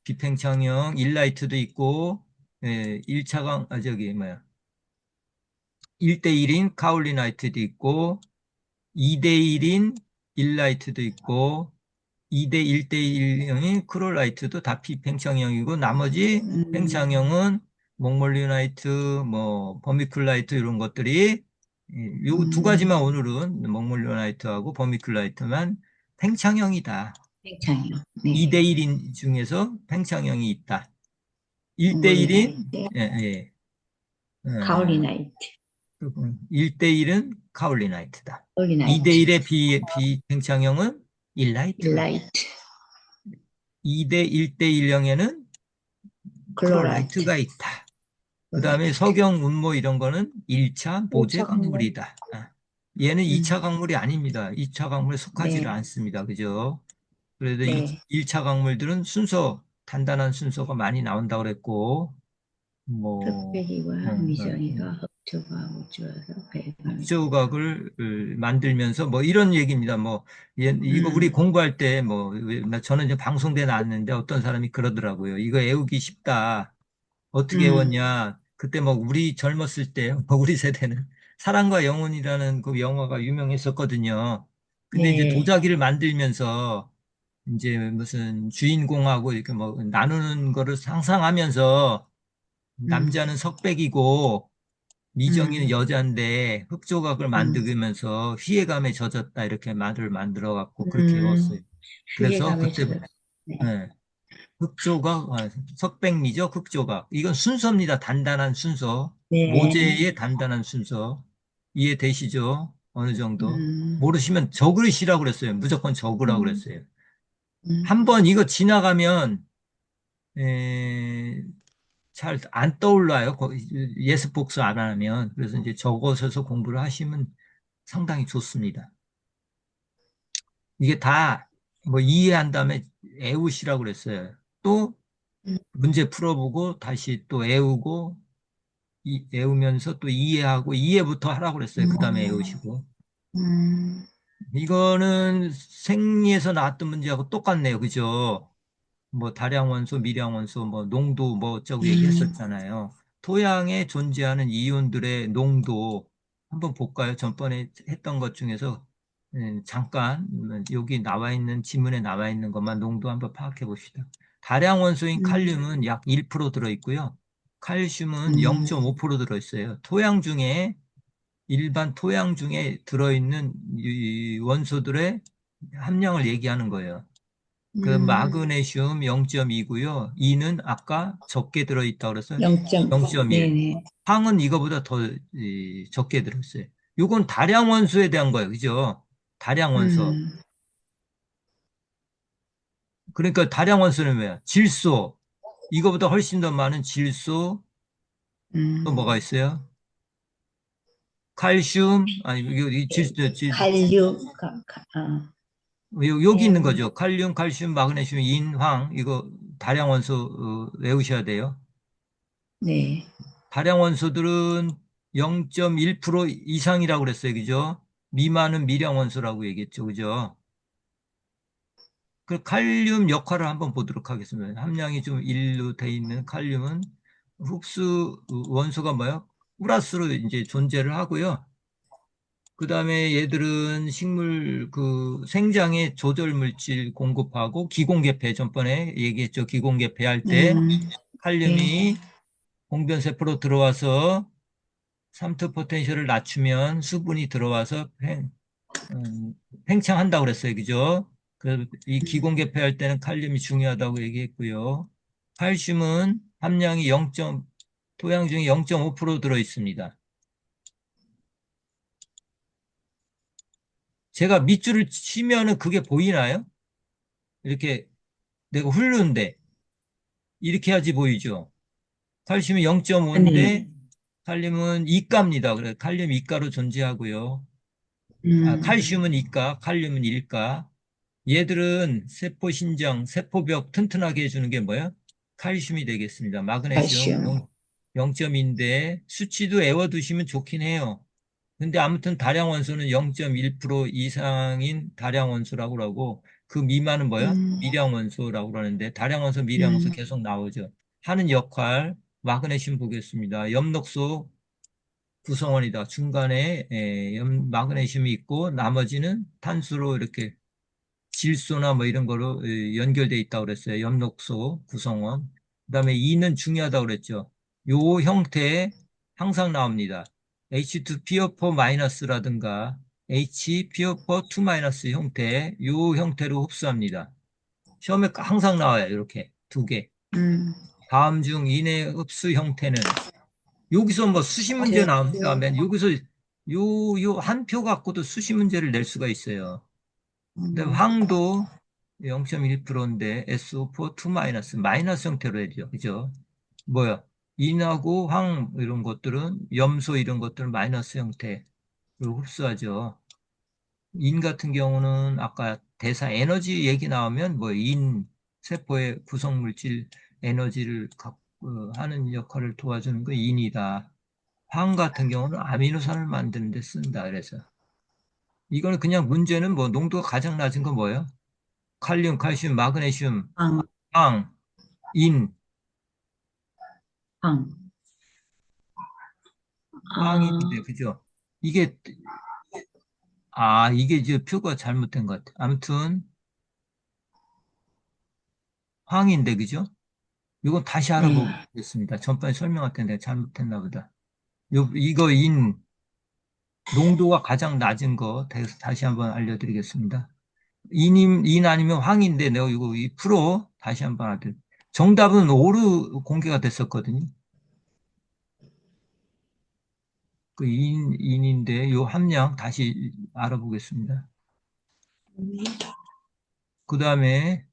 비팽창형 일라이트도 있고 1차강 저기 뭐야 1대1인 카올리나이트도 있고 2대1인 일라이트도 있고 2대 1대1형인 크롤라이트도 다 비팽창형이고 나머지 팽창형은 몽몰리오나이트, 뭐 버미큘라이트 이런 것들이 요 두 가지만 오늘은 먹물로나이트하고 버미큘라이트만 팽창형이다. 팽창이요. 네. 2대1인 중에서 팽창형이 있다. 1대1인 몽골리나이트, 예, 예. 카올리나이트, 1대1은 카올리나이트다. 올리나이트, 2대1의 비팽창형은 일라이트. 일라이트, 2대 1대1형에는 클로라이트, 클로라이트가 있다. 그 다음에 클로라이트. 석영, 운모 이런 거는 1차 모재 1차 강물. 강물이다. 얘는 2차 음, 강물이 아닙니다. 2차 강물에 속하지를 네, 않습니다. 그죠? 그래도 네. 1차 강물들은 단단한 순서가 많이 나온다고 그랬고, 뭐, 흑백이와 미정이가 흡조하고 주어서 배감이 된다. 흑조각을 만들면서 뭐 이런 얘기입니다. 뭐, 이거 우리 음, 공부할 때 뭐, 저는 이제 방송대 나왔는데 어떤 사람이 그러더라고요. 이거 외우기 쉽다. 어떻게 음, 외웠냐? 그때 뭐 우리 젊었을 때, 뭐 우리 세대는 사랑과 영혼이라는 그 영화가 유명했었거든요. 근데 이제 네, 도자기를 만들면서 이제 무슨 주인공하고 이렇게 뭐 나누는 거를 상상하면서 음, 남자는 석백이고 미정이는 음, 여자인데 흑조각을 음, 만들면서 휘애감에 젖었다 이렇게 말을 만들어 갖고 그렇게 음, 외웠어요. 그래서 휘계감에 그때 젖었어. 네, 예, 흑조각, 석백미적 흑조각. 이건 순서입니다. 단단한 순서. 네, 모재의 단단한 순서. 이해되시죠? 어느 정도. 음, 모르시면 적으시라고 그랬어요. 무조건 적으라고 음. 그랬어요. 음, 한번 이거 지나가면 잘 안 떠올라요. 예습 복수 안 하면. 그래서 이제 적어서 공부를 하시면 상당히 좋습니다. 이게 다 뭐 이해한 다음에 애우시라고 그랬어요. 또 음, 문제 풀어보고 다시 또 애우고 애우면서 또 이해하고 이해부터 하라고 그랬어요. 그 다음에 음, 애우시고. 음, 이거는 생리에서 나왔던 문제하고 똑같네요. 그죠? 뭐 다량원소, 미량원소, 뭐 농도 뭐 어쩌고 음, 얘기했었잖아요. 토양에 존재하는 이온들의 농도 한번 볼까요? 전번에 했던 것 중에서 잠깐 여기 나와 있는 지문에 나와 있는 것만 농도 한번 파악해 봅시다. 다량원소인 음, 칼륨은 약 1% 들어있고요. 칼슘은 음, 0.5% 들어있어요. 일반 토양 중에 들어있는 이 원소들의 함량을 얘기하는 거예요. 그 음, 마그네슘 0.2고요. E는 아까 적게 들어있다고 그래서 0점, 0.1. 네네. 황은 이거보다 더 적게 들어있어요. 요건 다량 원소에 대한 거예요. 그죠? 다량 원소. 음, 그러니까 다량 원소는 뭐야? 질소. 이거보다 훨씬 더 많은 질소. 또 음, 뭐가 있어요? 칼슘. 아니, 이 예, 여기 있는 음, 거죠. 칼륨, 칼슘, 마그네슘, 인, 황. 이거 다량 원소 외우셔야 돼요. 네, 다량 원소들은 0.1% 이상이라고 그랬어요. 그죠? 미만은 미량 원소라고 얘기했죠. 그죠? 그 칼륨 역할을 한번 보도록 하겠습니다. 함량이 좀 1로 돼 있는 칼륨은 흡수 원소가 뭐예요? 플러스로 이제 존재를 하고요. 그 다음에 얘들은 식물 그 생장에 조절 물질 공급하고 기공개폐 전번에 얘기했죠. 기공개폐 할 때 음, 네, 칼륨이 공변세포로 들어와서 삼투 포텐셜을 낮추면 수분이 들어와서 음, 팽창한다고 그랬어요. 그죠? 그래서 이 기공개폐할 때는 칼륨이 중요하다고 얘기했고요. 칼슘은 함량이 토양 중에 0.5% 들어 있습니다. 제가 밑줄을 치면은 그게 보이나요? 이렇게 내가 흐르는데 이렇게 해야지 보이죠. 칼슘이 네, 0.5인데 칼륨은 이가입니다. 그래 칼륨 이가로 존재하고요. 음, 칼슘은 이가, 칼륨은 일가. 얘들은 세포 신장, 세포벽 튼튼하게 해주는 게 뭐야? 칼슘이 되겠습니다. 마그네슘 칼슘, 0.인데 수치도 애워두시면 좋긴 해요. 근데 아무튼 다량 원소는 0.1% 이상인 다량 원소라고 그러고 그 미만은 뭐야? 음, 미량 원소라고 그러는데 다량 원소, 미량 원소 음, 계속 나오죠. 하는 역할 마그네슘 보겠습니다. 엽록소 구성원이다. 중간에 마그네슘이 있고 나머지는 탄수로 이렇게 질소나 뭐 이런 거로 연결돼 있다고 그랬어요. 엽록소 구성원. 그다음에 E는 중요하다고 그랬죠. 요 형태에 항상 나옵니다. H2PO4 마이너스라든가 HPO4 2 마이너스 형태, 요 형태로 흡수합니다. 시험에 항상 나와요. 이렇게 두 개. 다음 중 이내 흡수 형태는 여기서 뭐 수시 문제 나오면 여기서 요 한 표 갖고도 수시 문제를 낼 수가 있어요. 근데 황도 0.1%인데 SO4 2 마이너스 마이너스 형태로 해죠. 그죠? 뭐야? 인하고 황 이런 것들은 염소 이런 것들은 마이너스 형태로 흡수하죠. 인 같은 경우는 아까 대사 에너지 얘기 나오면 뭐 인 세포의 구성 물질 에너지를 하는 역할을 도와주는 거 인이다. 황 같은 경우는 아미노산을 만드는 데 쓴다. 그래서 이거는 그냥 문제는 뭐 농도가 가장 낮은 거 뭐예요? 칼륨, 칼슘, 마그네슘, 황, 황, 인, 황. 황인데 그죠? 이게 이게 이제 표가 잘못된 것 같아. 아무튼 황인데 그죠? 이건 다시 네. 알아보겠습니다. 전번에 설명할 때 내가 잘못했나 보다. 이거 인 농도가 가장 낮은 거 다시 한번 알려드리겠습니다. 인 아니면 황인데 내가 이거 이 프로 다시 한번 정답은 오류 공개가 됐었거든요. 그 인인데 요 함량 다시 알아보겠습니다. 그 다음에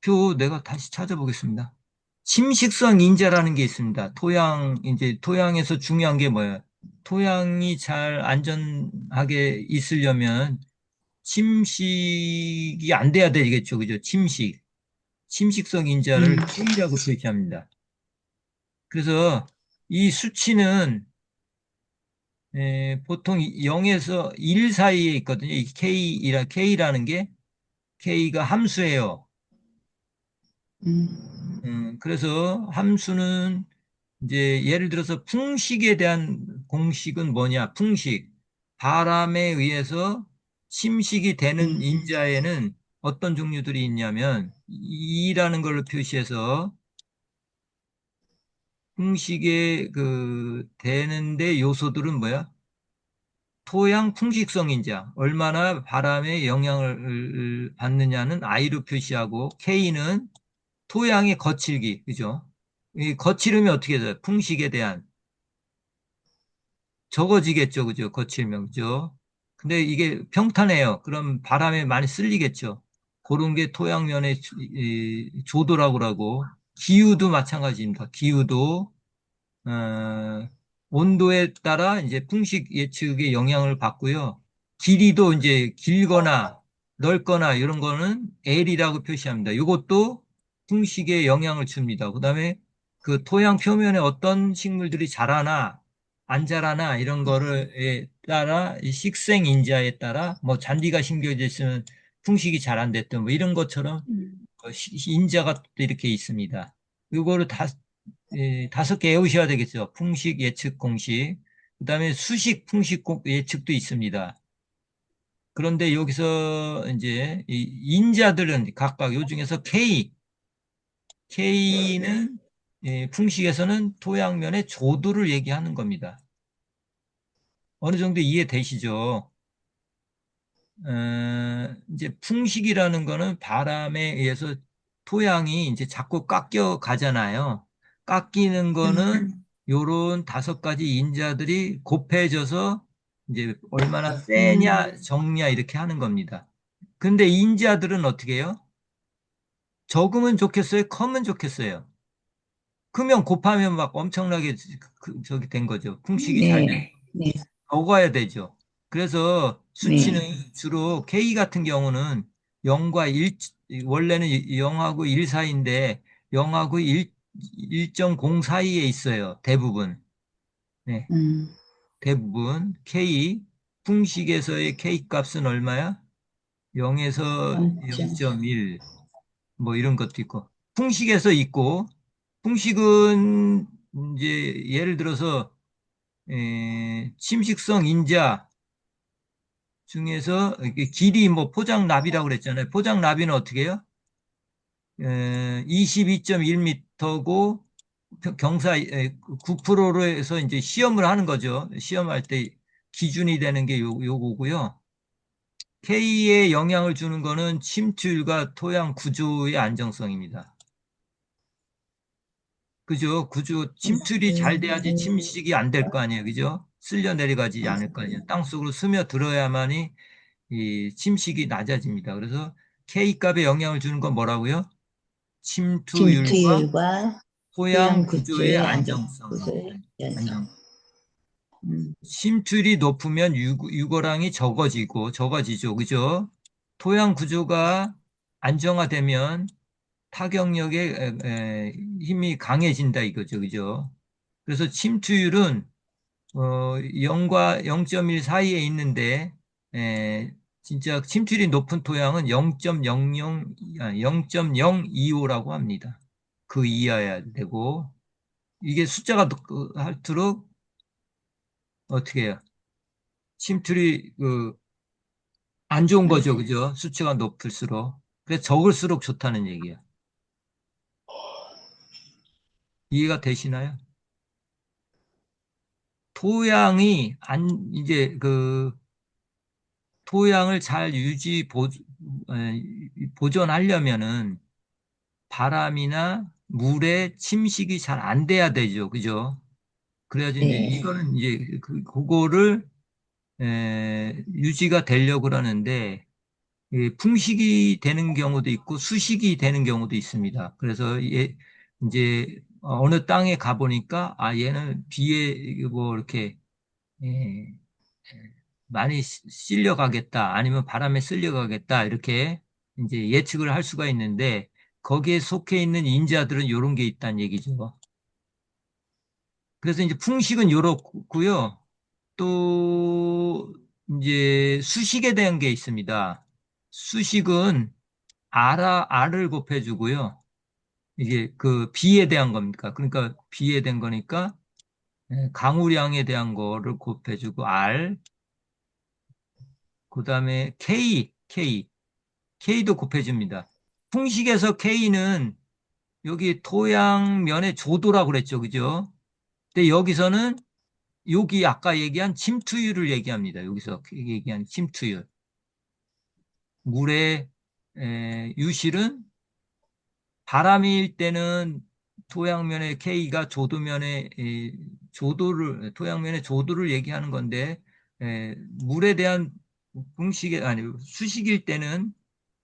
표 내가 다시 찾아보겠습니다. 침식성 인자라는 게 있습니다. 이제 토양에서 중요한 게 뭐예요? 토양이 잘 안전하게 있으려면 침식이 안 돼야 되겠죠. 그죠? 침식성 인자를 K라고 표시합니다. 그래서 이 수치는 보통 0에서 1 사이에 있거든요. 이 K라는 게 K가 함수예요. 그래서 함수는 이제 예를 들어서 풍식에 대한 공식은 뭐냐? 풍식. 바람에 의해서 침식이 되는 인자에는 어떤 종류들이 있냐면 E라는 걸로 표시해서 풍식에 되는데 요소들은 뭐야? 토양 풍식성 인자. 얼마나 바람의 영향을 받느냐는 I로 표시하고 K는 토양의 거칠기. 그죠? 이 거칠음이 어떻게 돼요? 풍식에 대한 적어지겠죠. 그죠? 거칠면, 그죠? 근데 이게 평탄해요. 그럼 바람에 많이 쓸리겠죠. 그런 게 토양면의 조도라고 그러고, 기후도 마찬가지입니다. 기후도, 온도에 따라 이제 풍식 예측에 영향을 받고요. 길이도 이제 길거나 넓거나 이런 거는 L이라고 표시합니다. 이것도 풍식에 영향을 줍니다. 그다음에 그 토양 표면에 어떤 식물들이 자라나 안 자라나 이런 거를 따라 이 식생 인자에 따라 뭐 잔디가 심겨져 있으면 풍식이 잘 안 됐던 뭐 이런 것처럼 인자가 또 이렇게 있습니다. 이거를 5개 외우셔야 되겠죠. 풍식 예측 공식. 그다음에 수식 풍식 예측도 있습니다. 그런데 여기서 이제 이 인자들은 각각 요 중에서 K는 풍식에서는 토양면의 조도를 얘기하는 겁니다. 어느 정도 이해되시죠? 이제 풍식이라는 거는 바람에 의해서 토양이 이제 자꾸 깎여 가잖아요. 깎이는 거는 요런 5가지 인자들이 곱해져서 이제 얼마나 세냐, 적냐 이렇게 하는 겁니다. 근데 인자들은 어떻게 해요? 적으면 좋겠어요? 커면 좋겠어요? 크면 곱하면 막 엄청나게 저기 된 거죠. 풍식이 잘 된. 네. 네. 적어야 되죠. 그래서 수치는 네. 주로 K 같은 경우는 0과 1, 원래는 0하고 1 사이인데 0하고 1.0 사이에 있어요. 대부분. 네, 음, 대부분 K, 풍식에서의 K 값은 얼마야? 0에서 맞죠. 0.1, 뭐 이런 것도 있고. 풍식에서 있고, 풍식은 이제 예를 들어서 침식성 인자, 중에서 이게 길이 뭐 포장나비라고 그랬잖아요. 포장나비는 어떻게 해요? 22.1m고 경사 9%로 해서 이제 시험을 하는 거죠. 시험할 때 기준이 되는 게 요거고요. K에 영향을 주는 거는 침투율과 토양 구조의 안정성입니다. 그죠? 침투율이 잘 돼야지 침식이 안 될 거 아니에요. 그죠? 쓸려 내려가지 않을 거 아니에요. 땅속으로 스며들어야만이 이 침식이 낮아집니다. 그래서 K 값에 영향을 주는 건 뭐라고요? 침투율과 침투율과 토양 토양 구조의 구조의 안정성입니다. 연성. 안정. 음, 침투율이 높으면 유거량이 적어지죠. 그죠? 토양 구조가 안정화되면 타격력의 힘이 강해진다 이거죠. 그죠? 그래서 침투율은 0과 0.1 사이에 있는데 진짜 침투율이 높은 토양은 0.25라고 합니다. 그 이하여야 되고 이게 숫자가 할수록 어떻게 해요? 침투율이 안 좋은 거죠. 맞아요. 그죠? 수치가 높을수록. 그래서 적을수록 좋다는 얘기야. 이해가 되시나요? 토양이 이제 토양을 잘 보존하려면은 바람이나 물에 침식이 잘 안 돼야 되죠. 그죠? 그래야지 이제 네. 이거는 이제 그거를 유지가 되려고 그러는데 풍식이 되는 경우도 있고 수식이 되는 경우도 있습니다. 그래서 이제 어느 땅에 가보니까 얘는 비에 뭐 이렇게 예, 많이 쓸려가겠다 아니면 바람에 쓸려가겠다 이렇게 이제 예측을 할 수가 있는데 거기에 속해 있는 인자들은 이런 게 있다는 얘기죠. 그래서 이제 풍식은 요렇고요. 또 이제 수식에 대한 게 있습니다. 수식은 R을 곱해주고요. 이게 그 B에 대한 겁니까? 그러니까 B에 대한 거니까 강우량에 대한 거를 곱해주고 R, 그 다음에 K도 곱해줍니다. 풍식에서 K는 여기 토양면의 조도라고 그랬죠, 그죠? 근데 여기 아까 얘기한 침투율을 얘기합니다. 여기서 얘기한 침투율. 물의 유실은 바람일 때는 토양면의 K가 토양면의 조도를 얘기하는 건데, 물에 대한 수식일 때는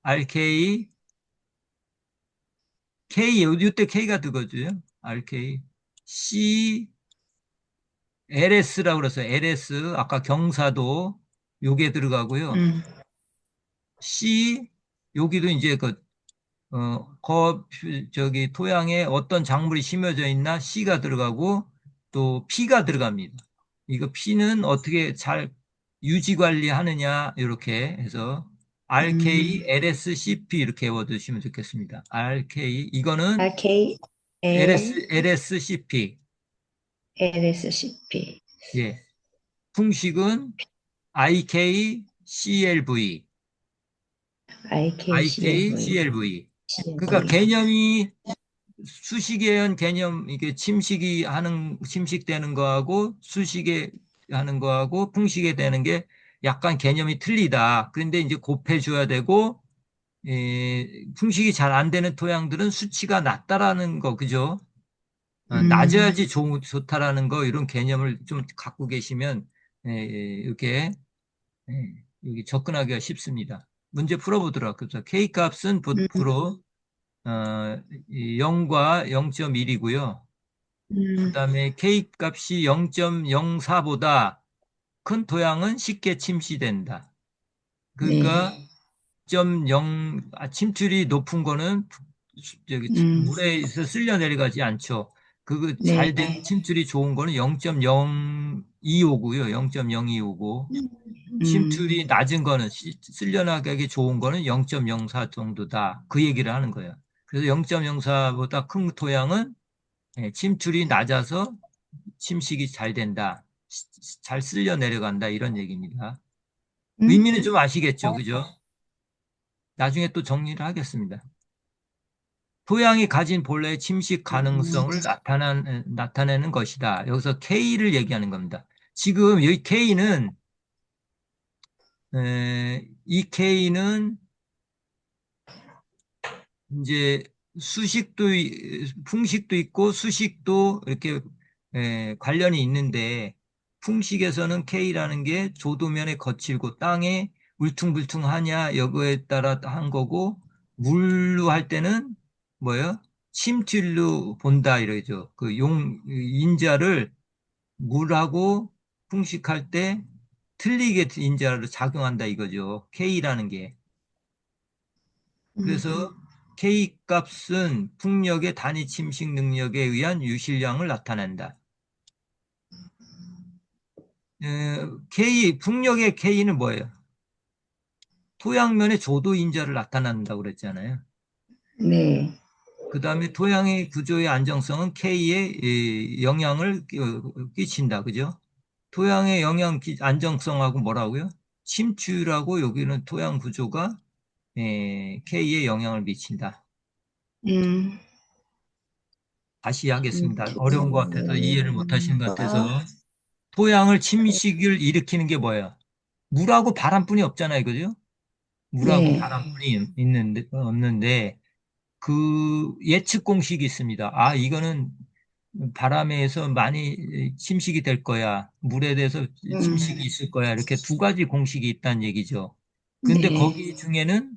RK, 이때 K가 들어가죠. RK, C, LS라고 그랬어요. LS, 아까 경사도 요게 들어가고요. 음, C, 여기도 이제 저기 토양에 어떤 작물이 심어져 있나 C가 들어가고 또 P가 들어갑니다. 이거 P는 어떻게 잘 유지 관리하느냐 이렇게 해서 RK, 음, LSCP 이렇게 외워두시면 좋겠습니다. RK 이거는 RK, L, LSCP. LSCP, 예. 풍식은 IK, CLV, IK, IKCLV, CLV. 그러니까 CLV. 개념이 수식의 개념, 이게 침식되는 거하고 수식에 하는 거하고 풍식에 되는 게 약간 개념이 틀리다. 그런데 이제 곱해줘야 되고, 풍식이 잘 안 되는 토양들은 수치가 낮다라는 거, 그죠? 낮아야지 음, 좋다라는 거, 이런 개념을 좀 갖고 계시면, 이렇게, 여기 접근하기가 쉽습니다. 문제 풀어보도록. 그래서 K값은 음, 부로, 0과 0.1이고요. 그 음, 다음에 K 값이 0.04보다 큰 토양은 쉽게 침시된다. 그러니까 네, 침투율이 높은 거는 저기 음, 물에서 쓸려 내려가지 않죠. 잘 네, 된 침투율이 좋은 거는 0.025고요. 0.025고 침투율이 음, 낮은 거는 쓸려 나가기 좋은 거는 0.04 정도다. 그 얘기를 하는 거예요. 그래서 0.04보다 큰 토양은 침투율이 낮아서 침식이 잘 된다. 잘 쓸려 내려간다. 이런 얘기입니다. 의미는 좀 아시겠죠? 그죠? 나중에 또 정리를 하겠습니다. 토양이 가진 본래의 침식 가능성을 나타내는 것이다. 여기서 K를 얘기하는 겁니다. 지금 여기 K는, 이 K는 이제 풍식도 있고 수식도 이렇게 관련이 있는데, 풍식에서는 K라는 게 조도면에 거칠고 땅에 울퉁불퉁하냐 여거에 따라 한 거고, 물로 할 때는 뭐예요? 침투율로 본다 이러죠. 그 인자를 물하고 풍식할 때 틀리게 인자로 작용한다 이거죠. K라는 게. 음, 그래서 K 값은 풍력의 단위 침식 능력에 의한 유실량을 나타낸다. 풍력의 K는 뭐예요? 토양면의 조도 인자를 나타낸다고 그랬잖아요. 네. 그 다음에 토양의 구조의 안정성은 K에 영향을 끼친다. 그죠? 토양의 안정성하고 뭐라고요? 침투율하고 여기는 토양 구조가 K에 영향을 미친다. 음, 다시 하겠습니다. 어려운 것 같아서 이해를 못 하시는 것 같아서. 아, 토양을 침식을 일으키는 게 뭐예요? 물하고 바람뿐이 없잖아요. 그죠? 물하고 네. 바람뿐이 없는데, 그 예측 공식이 있습니다. 아, 이거는 바람에서 많이 침식이 될 거야. 물에 대해서 음, 침식이 있을 거야. 이렇게 두 가지 공식이 있다는 얘기죠. 근데 네. 거기 중에는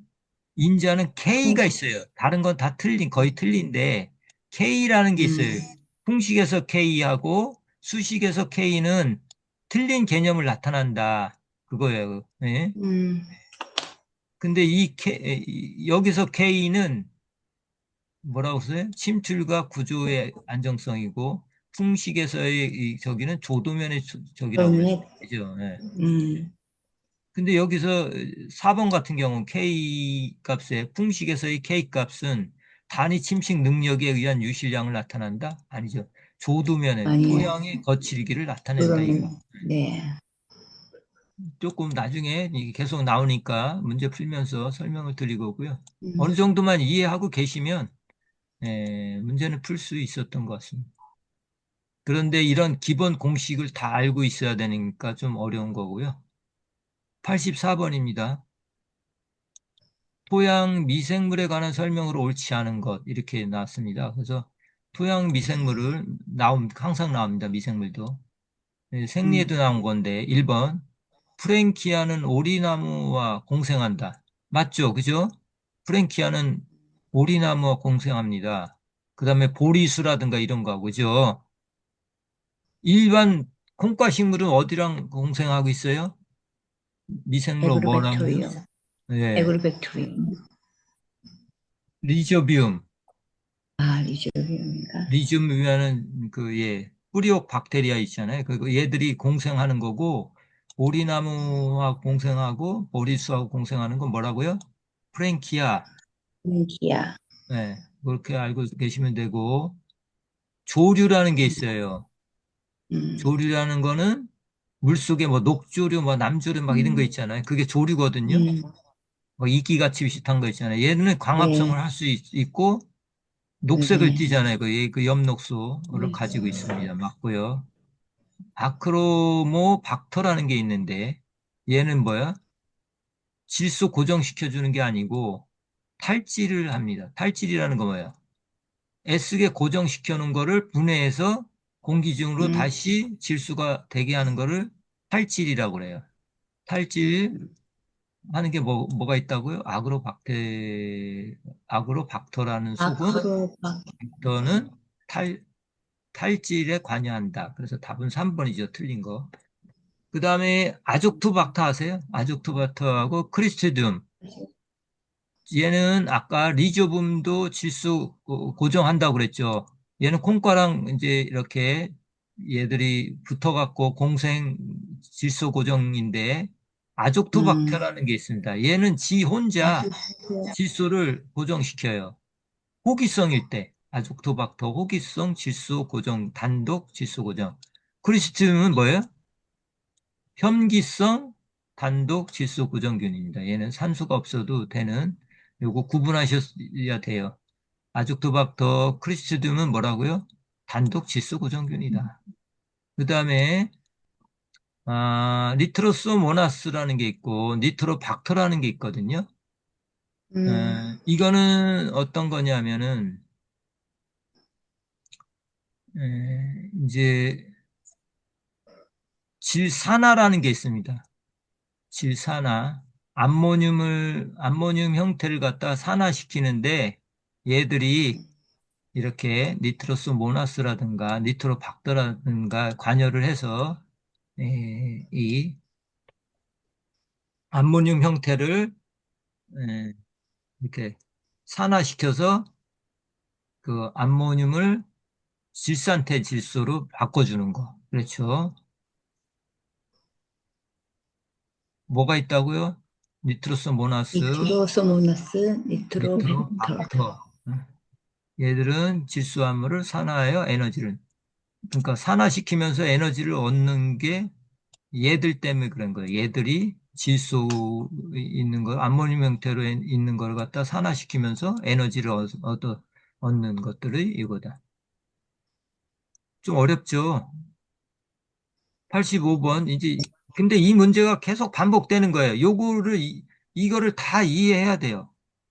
인자는 K가 있어요. 다른 건 다 거의 틀린데 K라는 게 음, 있어요. 풍식에서 K하고 수식에서 K는 틀린 개념을 나타난다. 그거예요. 예? 음, 근데 여기서 K는 뭐라고 써요? 침출과 구조의 안정성이고 풍식에서의 저기는 조도면의 저기라고 그랬어요. 그러면, 그죠? 예. 음, 근데 여기서 4번 같은 경우는 K 값의 풍식에서의 K 값은 단위 침식 능력에 의한 유실량을 나타난다? 아니죠. 조도면의 아니요. 토양의 거칠기를 나타낸다. 이거. 그러면, 네. 조금 나중에 이게 계속 나오니까 문제 풀면서 설명을 드리고요. 음, 어느 정도만 이해하고 계시면 문제는 풀 수 있었던 것 같습니다. 그런데 이런 기본 공식을 다 알고 있어야 되니까 좀 어려운 거고요. 84번입니다. 토양 미생물에 관한 설명으로 옳지 않은 것 이렇게 나왔습니다. 그래서 토양 미생물을 항상 나옵니다. 미생물도. 생리에도 음, 나온 건데 1번 프랭키아는 오리나무와 공생한다. 맞죠? 그죠? 프랭키아는 오리나무와 공생합니다. 그 다음에 보리수라든가 이런 거, 그죠? 일반 콩과 식물은 어디랑 공생하고 있어요? 미생물로 뭐랑요? 에그로백토리움, 예, 에그로백토리움. 리조비움. 아, 리조비움인가? 리듐이면은 뿌리옥 박테리아 있잖아요. 그 얘들이 공생하는 거고 오리나무와 공생하고 보리수하고 공생하는 건 뭐라고요? 프랭키아. 기야. 네, 그렇게 알고 계시면 되고 조류라는 게 있어요. 음, 조류라는 거는 물속에 뭐 녹조류, 뭐 남조류 막 이런 거 음, 있잖아요. 그게 조류거든요. 음, 뭐 이끼같이 비슷한 거 있잖아요. 얘는 광합성을 네, 할 수 있고 녹색을 네, 띠잖아요. 그 엽록소를 네. 가지고 있습니다. 맞고요. 아크로모 박터라는 게 있는데 얘는 뭐야? 질소 고정시켜주는 게 아니고 탈질을 합니다. 탈질이라는 거 뭐야? S계 고정시켜 놓은 거를 분해해서 공기 중으로 음, 다시 질소가 되게 하는 거를 탈질이라고 그래요. 탈질 하는 게 뭐가 있다고요? 아그로박터라는 속은 아크로박, 박터는 탈질에 관여한다. 그래서 답은 3번이죠. 틀린 거. 그 다음에 아족토박터 아세요? 아족토박터하고 크리스티듐. 얘는 아까 리조뷴도 질소 고정한다고 그랬죠. 얘는 콩과랑 이제 이렇게 얘들이 붙어갖고 공생 질소 고정인데 음, 아족토박터라는 게 있습니다. 얘는 지 혼자 아주, 질소를 고정시켜요. 호기성일 때 아족토박터 호기성 질소 고정 단독 질소 고정. 크리스티듐은 뭐예요? 혐기성 단독 질소 고정균입니다. 얘는 산소가 없어도 되는 요거 구분하셔야 돼요. 아족토박터 크리스티디움은 뭐라고요? 단독 질소 고정균이다. 그 다음에 니트로소모나스라는 게 있고 니트로박터라는 게 있거든요. 이거는 어떤 거냐면은 이제 질산화라는 게 있습니다. 질산화. 암모늄 형태를 갖다 산화시키는데 얘들이 이렇게 니트로소모나스라든가 니트로박터라든가 관여를 해서 이 암모늄 형태를 에, 이렇게 산화시켜서 그 암모늄을 질산태 질소로 바꿔주는 거. 그렇죠. 뭐가 있다고요? 니트로소모나스, 니트로소모나스, 니트로벤터. 니트로박터. 얘들은 질소함물을 산화하여 에너지를, 그러니까 산화시키면서 에너지를 얻는 게 얘들 때문에 그런 거예요. 얘들이 질소 있는 거, 암모늄 형태로 있는 걸 갖다 산화시키면서 에너지를 얻는 것들이 이거다. 좀 어렵죠? 85번. 근데 이 문제가 계속 반복되는 거예요. 이거를 다 이해해야 돼요.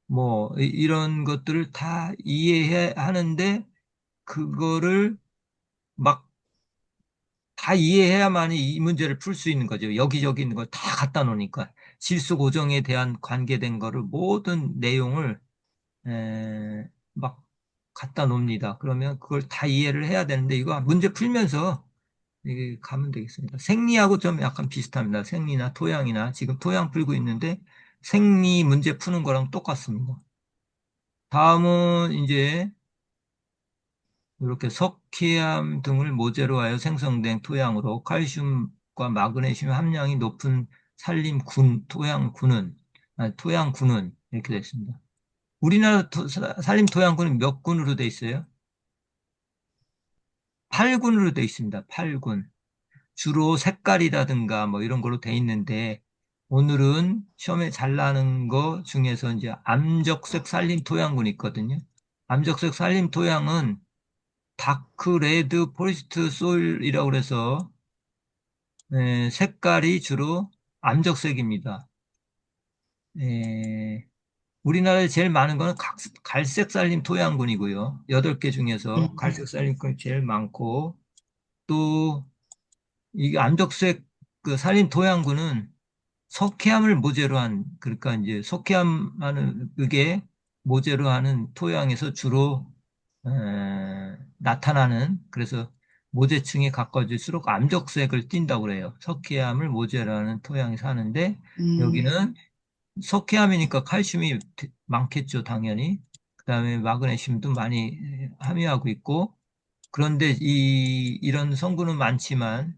뭐, 이런 것들을 다 이해해야 하는데, 그거를 막 다 이해해야만이 이 문제를 풀 수 있는 거죠. 여기저기 있는 걸 다 갖다 놓으니까. 질소 고정에 대한 관계된 거를 모든 내용을 막 갖다 놓습니다. 그러면 그걸 다 이해를 해야 되는데 이거 문제 풀면서 이게 가면 되겠습니다. 생리하고 좀 약간 비슷합니다. 생리나 토양이나 지금 토양 풀고 있는데 생리 문제 푸는 거랑 똑같습니다. 다음은 이제 이렇게 석회암 등을 모재로 하여 생성된 토양으로 칼슘과 마그네슘 함량이 높은 토양군은 이렇게 됐습니다. 우리나라 산림 토양군은 몇 군으로 돼 있어요? 8군으로 돼 있습니다. 8군. 주로 색깔이라든가 뭐 이런 걸로 돼 있는데 오늘은 시험에 잘 나는 거 중에서 이제 암적색 산림 토양군이 있거든요. 암적색 산림 토양은 다크 레드 포리스트 소일이라고 그래서 색깔이 주로 암적색입니다. 에, 우리나라에 제일 많은 거는 갈색 산림 토양군이고요. 8개 중에서 갈색 산림군이 제일 많고 또 이게 암적색 그 산림 토양군은 석회암을 모재로 한 그러니까 이제 석회암하는 그게 모재로 하는 토양에서 주로 나타나는 그래서 모재층에 가까워질수록 암적색을 띈다고 그래요. 석회암을 모재로 하는 토양이 사는데 여기는 석회암이니까 칼슘이 많겠죠, 당연히. 그다음에 마그네슘도 많이 함유하고 있고 그런데 이런 성분은 많지만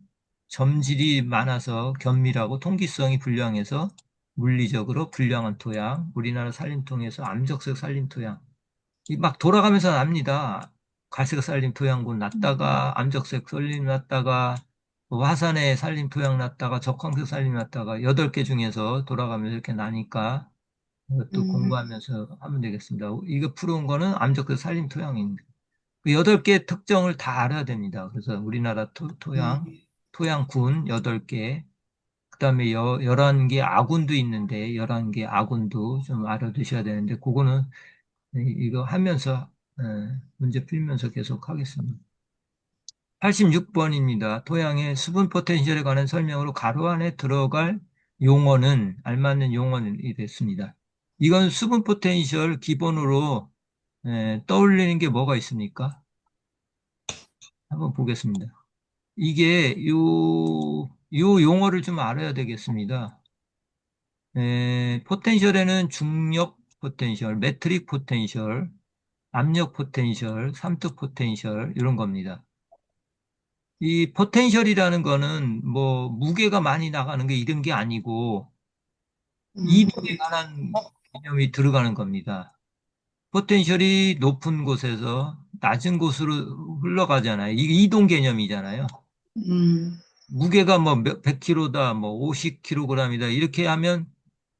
점질이 많아서 견밀하고 통기성이 불량해서 물리적으로 불량한 토양, 우리나라 산림통에서 암적색 산림토양. 이 막 돌아가면서 납니다. 갈색 산림토양군 났다가 암적색 산림 났다가 뭐 화산에 산림토양 났다가 적황색 산림 났다가 8개 중에서 돌아가면서 이렇게 나니까 이것도 공부하면서 하면 되겠습니다. 이거 풀어온 거는 암적색 산림토양입니다. 그 8개 특정을 다 알아야 됩니다. 그래서 우리나라 토양군 8개, 그 다음에 11개 아군도 있는데, 11개 아군도 좀 알아두셔야 되는데, 그거는 이거 하면서, 문제 풀면서 계속 하겠습니다. 86번입니다. 토양의 수분 포텐셜에 관한 설명으로 가로 안에 들어갈 용어는, 알맞는 용어는 됐습니다. 이건 수분 포텐셜 기본으로 떠올리는 게 뭐가 있습니까? 한번 보겠습니다. 이게 요 용어를 좀 알아야 되겠습니다. 포텐셜에는 중력 포텐셜, 메트릭 포텐셜, 압력 포텐셜, 삼투 포텐셜 이런 겁니다. 이 포텐셜이라는 거는 뭐 무게가 많이 나가는 게 이런 게 아니고 이동에 관한 개념이 들어가는 겁니다. 포텐셜이 높은 곳에서 낮은 곳으로 흘러가잖아요. 이게 이동 개념이잖아요. 무게가 뭐 100kg다, 뭐 50kg이다, 이렇게 하면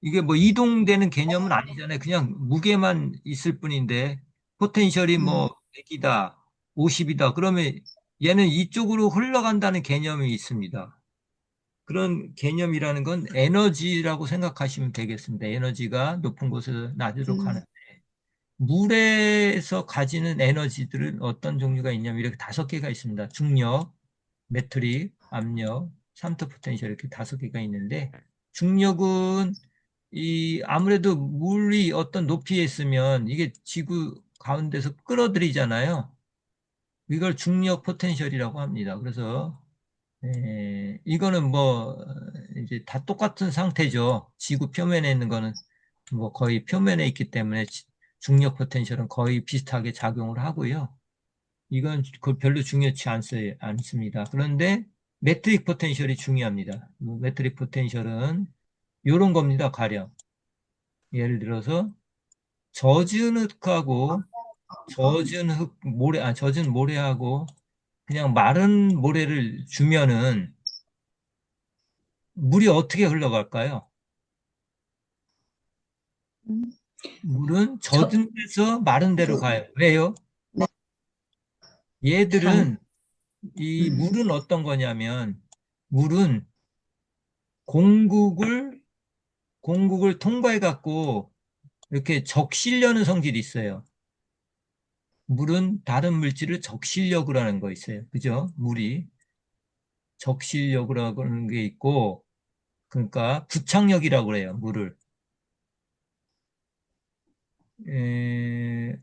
이게 뭐 이동되는 개념은 아니잖아요. 그냥 무게만 있을 뿐인데 포텐셜이 음, 뭐 100이다, 50이다. 그러면 얘는 이쪽으로 흘러간다는 개념이 있습니다. 그런 개념이라는 건 에너지라고 생각하시면 되겠습니다. 에너지가 높은 곳에서 낮으로 가는. 음, 물에서 가지는 에너지들은 어떤 종류가 있냐면 이렇게 5개가 있습니다. 중력, 매트릭, 압력, 삼투 포텐셜 이렇게 5개가 있는데 중력은 이 아무래도 물이 어떤 높이에 있으면 이게 지구 가운데서 끌어들이잖아요. 이걸 중력 포텐셜이라고 합니다. 그래서 이거는 뭐 이제 다 똑같은 상태죠. 지구 표면에 있는 거는 뭐 거의 표면에 있기 때문에 중력 포텐셜은 거의 비슷하게 작용을 하고요. 이건 그 별로 중요치 않습니다. 그런데 매트릭 포텐셜이 중요합니다. 뭐 매트릭 포텐셜은 이런 겁니다. 가령 예를 들어서 젖은 흙하고 젖은 모래하고 그냥 마른 모래를 주면은 물이 어떻게 흘러갈까요? 음. 물은 저, 젖은 데서 마른 데로 그, 가요. 왜요? 네, 산, 얘들은 이 음, 물은 어떤 거냐면 물은 공국을 통과해 갖고 이렇게 적시려는 성질이 있어요. 물은 다른 물질을 적시려고 하는 거 있어요. 그죠? 물이 적시려고 하는 게 있고 그러니까 부착력이라고 그래요. 물을.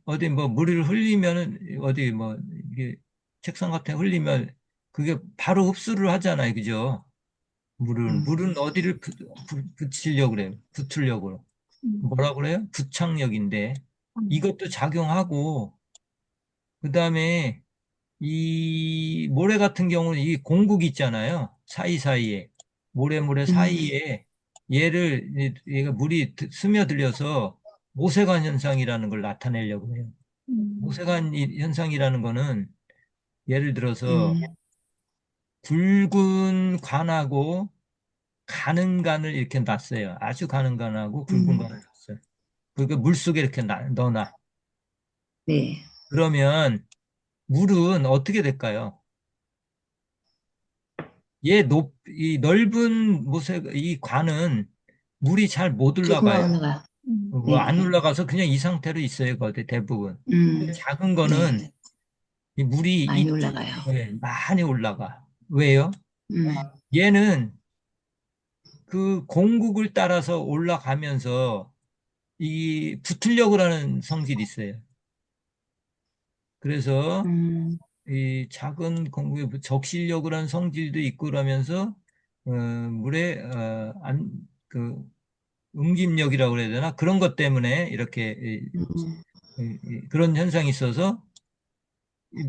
어디 뭐 물을 흘리면은 어디 뭐 이게 책상 같은 데 흘리면 그게 바로 흡수를 하잖아요. 그죠? 음, 물은 어디를 붙이려고 그래요. 붙으려고. 음, 뭐라 그래요? 부착력인데 음, 이것도 작용하고 그다음에 이 모래 같은 경우는 이 공국이 있잖아요. 사이사이에 모래 음, 사이에 얘가 물이 스며들려서 모세관 현상이라는 걸 나타내려고 해요. 음, 모세관 현상이라는 거는 예를 들어서 음, 굵은 관하고 가는 간을 이렇게 놨어요. 아주 가는 간하고 굵은 음, 간을 놨어요. 그러니까 물속에 이렇게 넣어놔. 네, 그러면 물은 어떻게 될까요? 이 넓은 이 관은 물이 잘 못 조금만 올라가요. 올라가. 뭐 안 네, 올라가서 그냥 이 상태로 있어요, 거의 대부분. 음, 작은 네, 거는 이 물이 많이 올라가요. 많이 올라가. 왜요? 음, 얘는 그 공국을 따라서 올라가면서 이 붙으려고 하는 성질이 있어요. 그래서 음, 이 작은 공국에 적시려고 하는 성질도 있고 그러면서 물에 그 응집력이라고 그래야 되나? 그런 것 때문에 이렇게 음, 그런 현상이 있어서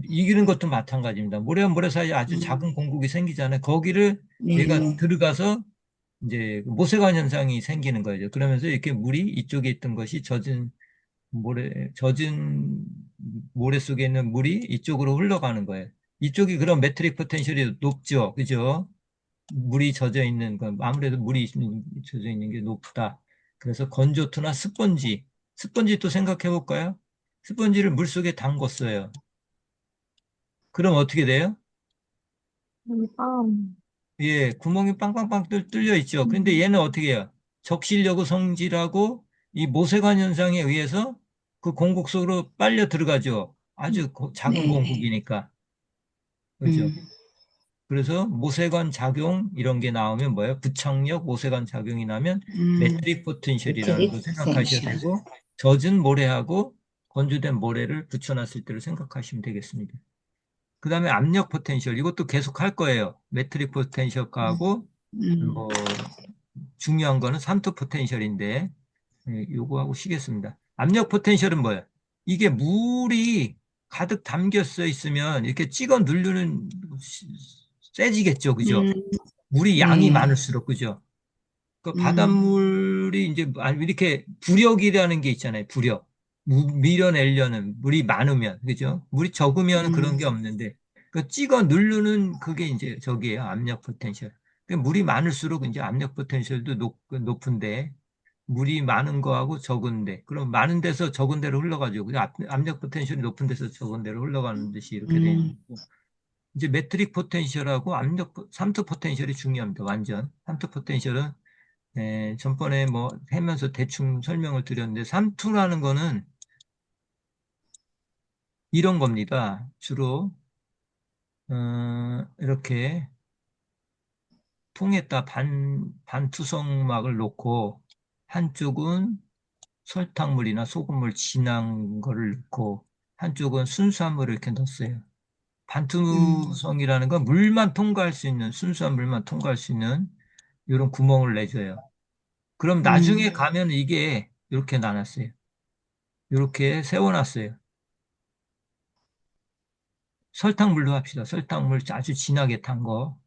이기는 것도 마찬가지입니다. 모래와 모래 사이에 아주 음, 작은 공국이 생기잖아요. 거기를 얘가 네, 들어가서 이제 모세관 현상이 생기는 거죠. 그러면서 이렇게 물이 이쪽에 있던 것이 젖은 모래 속에 있는 물이 이쪽으로 흘러가는 거예요. 이쪽이 그런 매트릭 포텐셜이 높죠. 그죠? 물이 젖어 있는 건 아무래도 젖어 있는 게 높다. 그래서 건조투나 스펀지 또 생각해 볼까요? 스펀지를 물 속에 담궜어요. 그럼 어떻게 돼요? 땀, 예, 구멍이 빵빵빵 뚫려 있죠. 그런데 음, 얘는 어떻게 해요? 적시려고 성질하고 이 모세관 현상에 의해서 그 공국 속으로 빨려 들어가죠. 음, 아주 작은 네, 공국이니까. 그죠? 음, 그래서 모세관 작용 이런 게 나오면 뭐예요? 부착력, 모세관 작용이 나면 매트릭 포텐셜이라는 배터리 걸 생각하셔야 포텐셜. 되고 젖은 모래하고 건조된 모래를 붙여놨을 때를 생각하시면 되겠습니다. 그 다음에 압력 포텐셜 이것도 계속 할 거예요. 매트릭 음, 포텐셜하고 음, 뭐 중요한 거는 삼투 포텐셜인데 요거 하고 쉬겠습니다. 압력 포텐셜은 뭐예요? 이게 물이 가득 담겼어 있으면 이렇게 찍어 누르는 세지겠죠, 그죠? 음, 물이 양이 네, 많을수록 그죠? 그 음, 바닷물이 이제 이렇게 부력이라는 게 있잖아요. 부력. 밀어내려는 물이 많으면 그죠? 물이 적으면 음, 그런 게 없는데 그 찍어 누르는 그게 이제 저기예요. 압력 포텐셜. 그 물이 많을수록 이제 압력 포텐셜도 높은데 물이 많은 거하고 적은데, 그럼 많은 데서 적은 데로 흘러가죠. 그 압력 포텐셜이 높은 데서 적은 데로 흘러가는 듯이 이렇게 돼 있는 음, 거고. 이제 메트릭 포텐셜하고 삼투 포텐셜이 중요합니다. 완전. 삼투 포텐셜은 전번에 뭐 하면서 대충 설명을 드렸는데, 삼투라는 거는 이런 겁니다. 주로 이렇게 통에다 반투성막을 놓고 한쪽은 설탕물이나 소금물 진한 거를 넣고 한쪽은 순수한 물을 이렇게 넣었어요. 음, 반투성이라는 건 물만 통과할 수 있는, 순수한 물만 통과할 수 있는 이런 구멍을 내줘요. 그럼 음, 나중에 가면 이게 이렇게 나눴어요. 이렇게 세워놨어요. 설탕물로 합시다. 설탕물 아주 진하게 탄 거,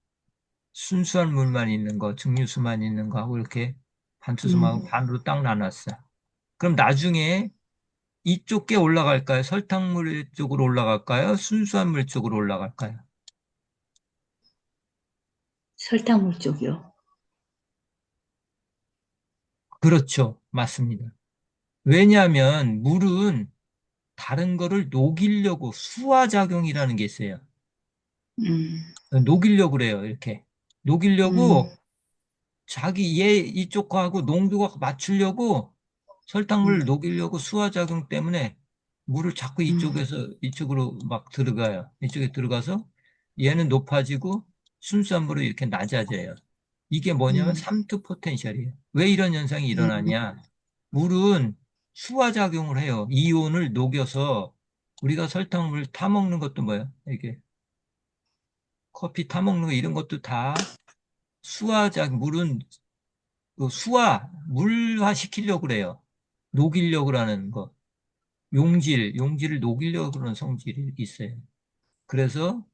순수한 물만 있는 거, 증류수만 있는 거 하고 이렇게 반투성하고 음. 반으로 딱 나눴어. 그럼 나중에 이쪽 게 올라갈까요? 설탕물 쪽으로 올라갈까요? 순수한 물 쪽으로 올라갈까요? 설탕물 쪽이요. 그렇죠. 맞습니다. 왜냐하면 물은 다른 거를 녹이려고 수화작용이라는 게 있어요. 음, 녹이려고 그래요. 이렇게. 음, 녹이려고 자기 얘 이쪽 거하고 농도가 맞추려고 설탕물을 음, 녹이려고 수화작용 때문에 물을 자꾸 음, 이쪽으로 막 들어가요. 이쪽에 들어가서 얘는 높아지고 순수한 물은 이렇게 낮아져요. 이게 뭐냐면 음, 삼투 포텐셜이에요. 왜 이런 현상이 음, 일어나냐? 물은 수화작용을 해요. 이온을 녹여서 우리가 설탕물 타먹는 것도 뭐예요? 이게 커피 타먹는 거 이런 것도 다 물은 그 물화 시키려고 그래요. 녹이려고 하는 거. 용질을 녹이려고 그러는 성질이 있어요. 그래서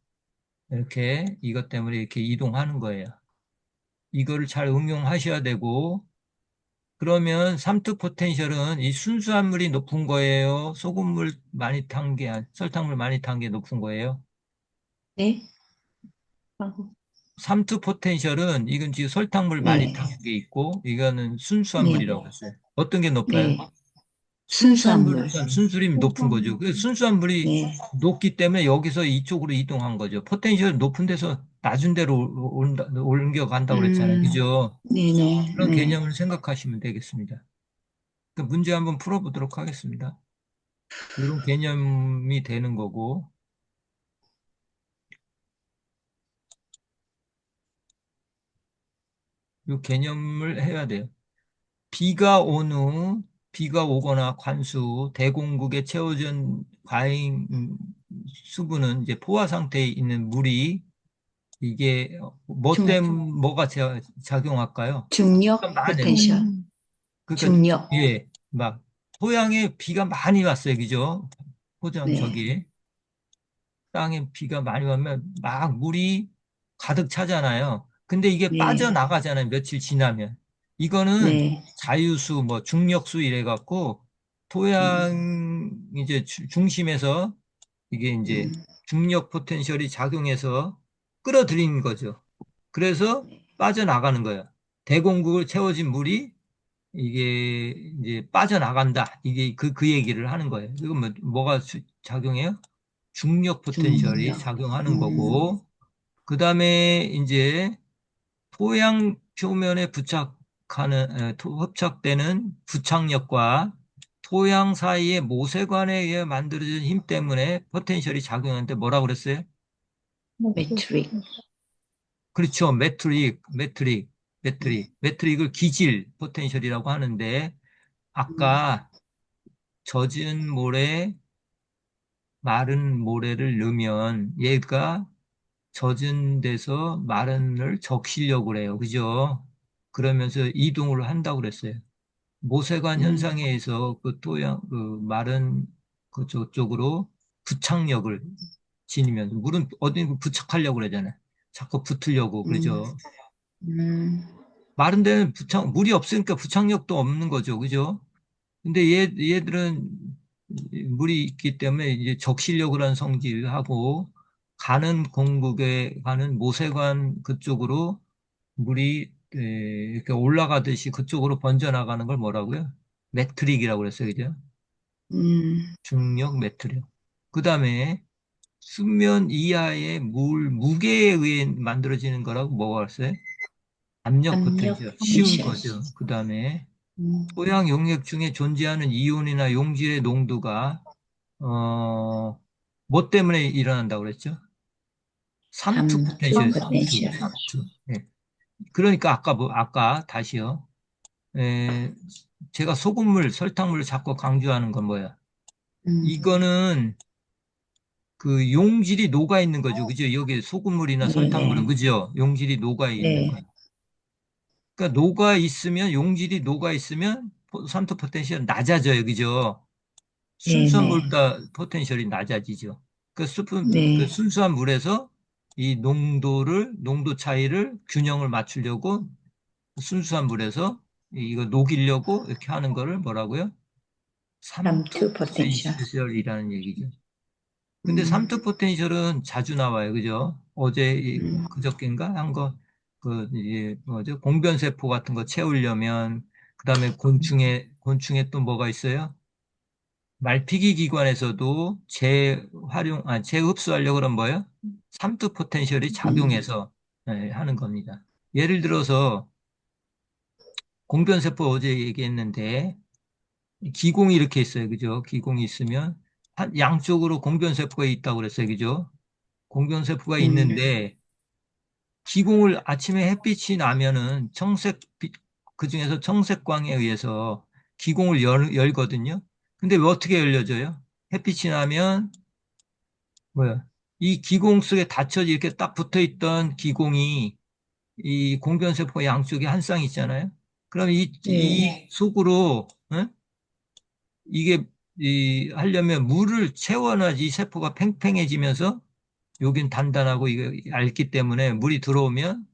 이렇게 이것 때문에 이렇게 이동하는 거예요. 이거를 잘 응용하셔야 되고, 그러면 삼투 포텐셜은 이 순수한 물이 높은 거예요. 소금물 많이 탄 게, 설탕물 많이 탄 게 높은 거예요. 네? 하고, 삼투 포텐셜은 이건 지금 설탕물 많이 네, 탄 게 있고, 이거는 순수한 네, 물이라고 했어요. 어떤 게 높아요? 네. 순수한 순수한 물. 물은 순수림이 높은 거죠. 그 순수한 물이 네, 높기 때문에 여기서 이쪽으로 이동한 거죠. 포텐셜 높은 데서 낮은 데로 옮겨간다고 그랬잖아요. 음, 그죠? 네네, 그런 네. 개념을 생각하시면 되겠습니다. 그 문제 한번 풀어보도록 하겠습니다. 이런 개념이 되는 거고, 이 개념을 해야 돼요. 비가 온 후, 비가 오거나 관수, 대공국에 채워진 과잉 수분은 이제 포화 상태에 있는 물이 이게 뭐 중, 때문에 뭐가 작용할까요? 중력 비가 많이, 포텐셜. 그러니까 중력. 예, 막 토양에 비가 많이 왔어요, 그죠? 포장 네, 저기 땅에 비가 많이 오면 막 물이 가득 차잖아요. 근데 이게 네, 빠져나가잖아요. 며칠 지나면. 이거는 네. 자유수, 뭐 중력수 이래갖고 음, 토양 이제 중심에서 이게 이제 음, 중력 포텐셜이 작용해서 끌어들이는 거죠. 그래서 빠져나가는 거예요. 대공국을 채워진 물이 이게 이제 빠져나간다. 이게 그 얘기를 하는 거예요. 이건 뭐가 작용해요? 중력 포텐셜이 중력. 작용하는 음, 거고, 그 다음에 이제 토양 표면에 흡착되는 부착력과 토양 사이의 모세관에 의해 만들어진 힘 때문에 포텐셜이 작용하는데 뭐라고 그랬어요? 매트릭. 그렇죠. 매트릭을 기질 포텐셜이라고 하는데, 음, 아까 젖은 모래, 마른 모래를 넣으면 얘가 젖은 데서 마른을 적시려고 그래요. 그죠? 그러면서 이동을 한다고 그랬어요. 모세관 음, 현상에 의해서 그 마른 그 저쪽으로 부착력을 지니면서 물은 어디 부착하려고 그러잖아요. 자꾸 붙으려고 음, 그러죠. 음, 마른 데는 물이 없으니까 부착력도 없는 거죠. 그죠? 근데 얘들은 물이 있기 때문에 이제 적시력을 한 가는 공국에 가는 모세관 그쪽으로 물이 이렇게 올라가듯이 그쪽으로 번져나가는 걸 뭐라고요? 매트릭이라고 그랬어요. 그죠? 중력 매트릭. 그 다음에 수면 이하의 무게에 의해 만들어지는 거라고 뭐가 그랬어요? 압력 압력 포텐셜. 쉬운 포텐셜. 거죠. 그 다음에 음, 토양 용액 중에 존재하는 이온이나 용질의 농도가 뭐 때문에 일어난다고 그랬죠? 삼투 삼투 포텐셜, 포텐셜. 삼투. 예. 그러니까 아까 다시요. 에, 제가 소금물, 설탕물을 자꾸 강조하는 건 뭐야? 음, 이거는 그 용질이 녹아 있는 거죠. 그죠? 여기 소금물이나 설탕물은, 네네. 그죠? 용질이 녹아 있는 거예요. 네, 그러니까 녹아 있으면, 용질이 녹아 있으면 삼투 포텐셜은 낮아져요. 그죠? 순수한 네네. 물보다 포텐셜이 낮아지죠. 그 네, 순수한 물에서 이 농도 차이를 균형을 맞추려고 순수한 물에서 이거 녹이려고 이렇게 하는 거를 뭐라고요? 삼투 삼투 포텐셜. 포텐셜이라는 얘기죠. 근데 음, 삼투 포텐셜은 자주 나와요. 그죠? 어제 음, 그저께인가 한 거, 이제 뭐죠? 공변세포 같은 거 채우려면, 그다음에 곤충에 또 뭐가 있어요? 말피기 기관에서도 재흡수하려고 그러면 뭐예요? 삼투 포텐셜이 음, 작용해서 하는 겁니다. 예를 들어서 공변세포 어제 얘기했는데 기공이 이렇게 있어요. 그죠? 기공이 있으면 양쪽으로 공변세포가 있다고 그랬어요. 그죠? 공변세포가 음, 있는데 기공을 아침에 햇빛이 나면은 그중에서 청색광에 의해서 기공을 열거든요. 근데 왜 어떻게 열려져요? 햇빛이 나면 뭐야? 이 기공 속에 닫혀 이렇게 딱 붙어 있던 기공이 이 공변세포 양쪽에 한 쌍 있잖아요. 그럼 이 네, 속으로 이게 하려면 물을 채워놔야지 이 세포가 팽팽해지면서 여긴 단단하고 이거 얇기 때문에 물이 들어오면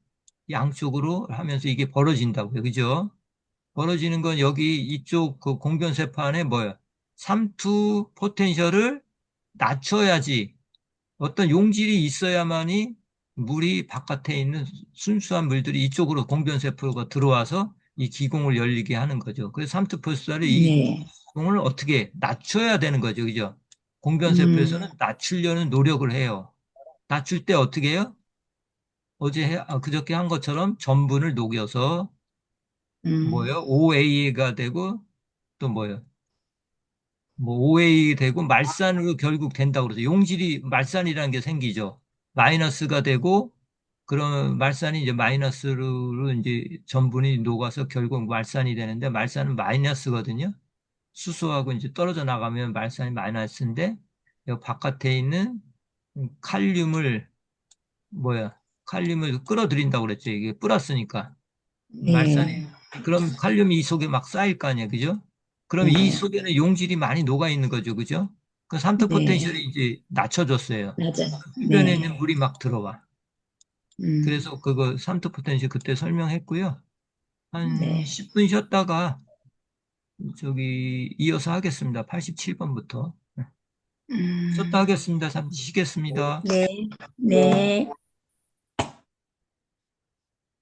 양쪽으로 하면서 이게 벌어진다고요. 그죠? 벌어지는 건 여기 이쪽 그 공변세포 안에 뭐예요? 삼투 포텐셜을 낮춰야지 어떤 용질이 있어야만이 물이 바깥에 있는 순수한 물들이 이쪽으로 공변세포가 들어와서 이 기공을 열리게 하는 거죠. 그래서 삼투포스타를 이 네, 기공을 어떻게 낮춰야 되는 거죠. 그죠? 공변세포에서는 음, 낮추려는 노력을 해요. 낮출 때 어떻게 해요? 그저께 한 것처럼 전분을 녹여서 음, 뭐요? OA가 되고 또 뭐요? 뭐 OA 되고 말산으로 결국 된다고 그러죠. 용질이 말산이라는 게 생기죠. 마이너스가 되고 그러면 말산이 이제 마이너스로 이제 전분이 녹아서 결국 말산이 되는데 말산은 마이너스거든요. 수소하고 이제 떨어져 나가면 말산이 마이너스인데 여 바깥에 있는 칼륨을 칼륨을 끌어들인다고 그랬죠. 이게 플러스니까. 말산이. 네, 그럼 칼륨이 이 속에 막 쌓일 거 아니에요. 그죠? 그럼 이 네, 속에는 용질이 많이 녹아 있는 거죠. 그죠? 그 산토 포텐셜이 네, 이제 낮춰졌어요. 맞아. 주변에 네, 있는 물이 막 들어와. 음, 그래서 그거 산토 포텐셜 그때 설명했고요. 한 네, 10분 쉬었다가 이어서 하겠습니다. 87번부터. 쉬었다 음, 하겠습니다. 잠시 쉬겠습니다. 네, 네.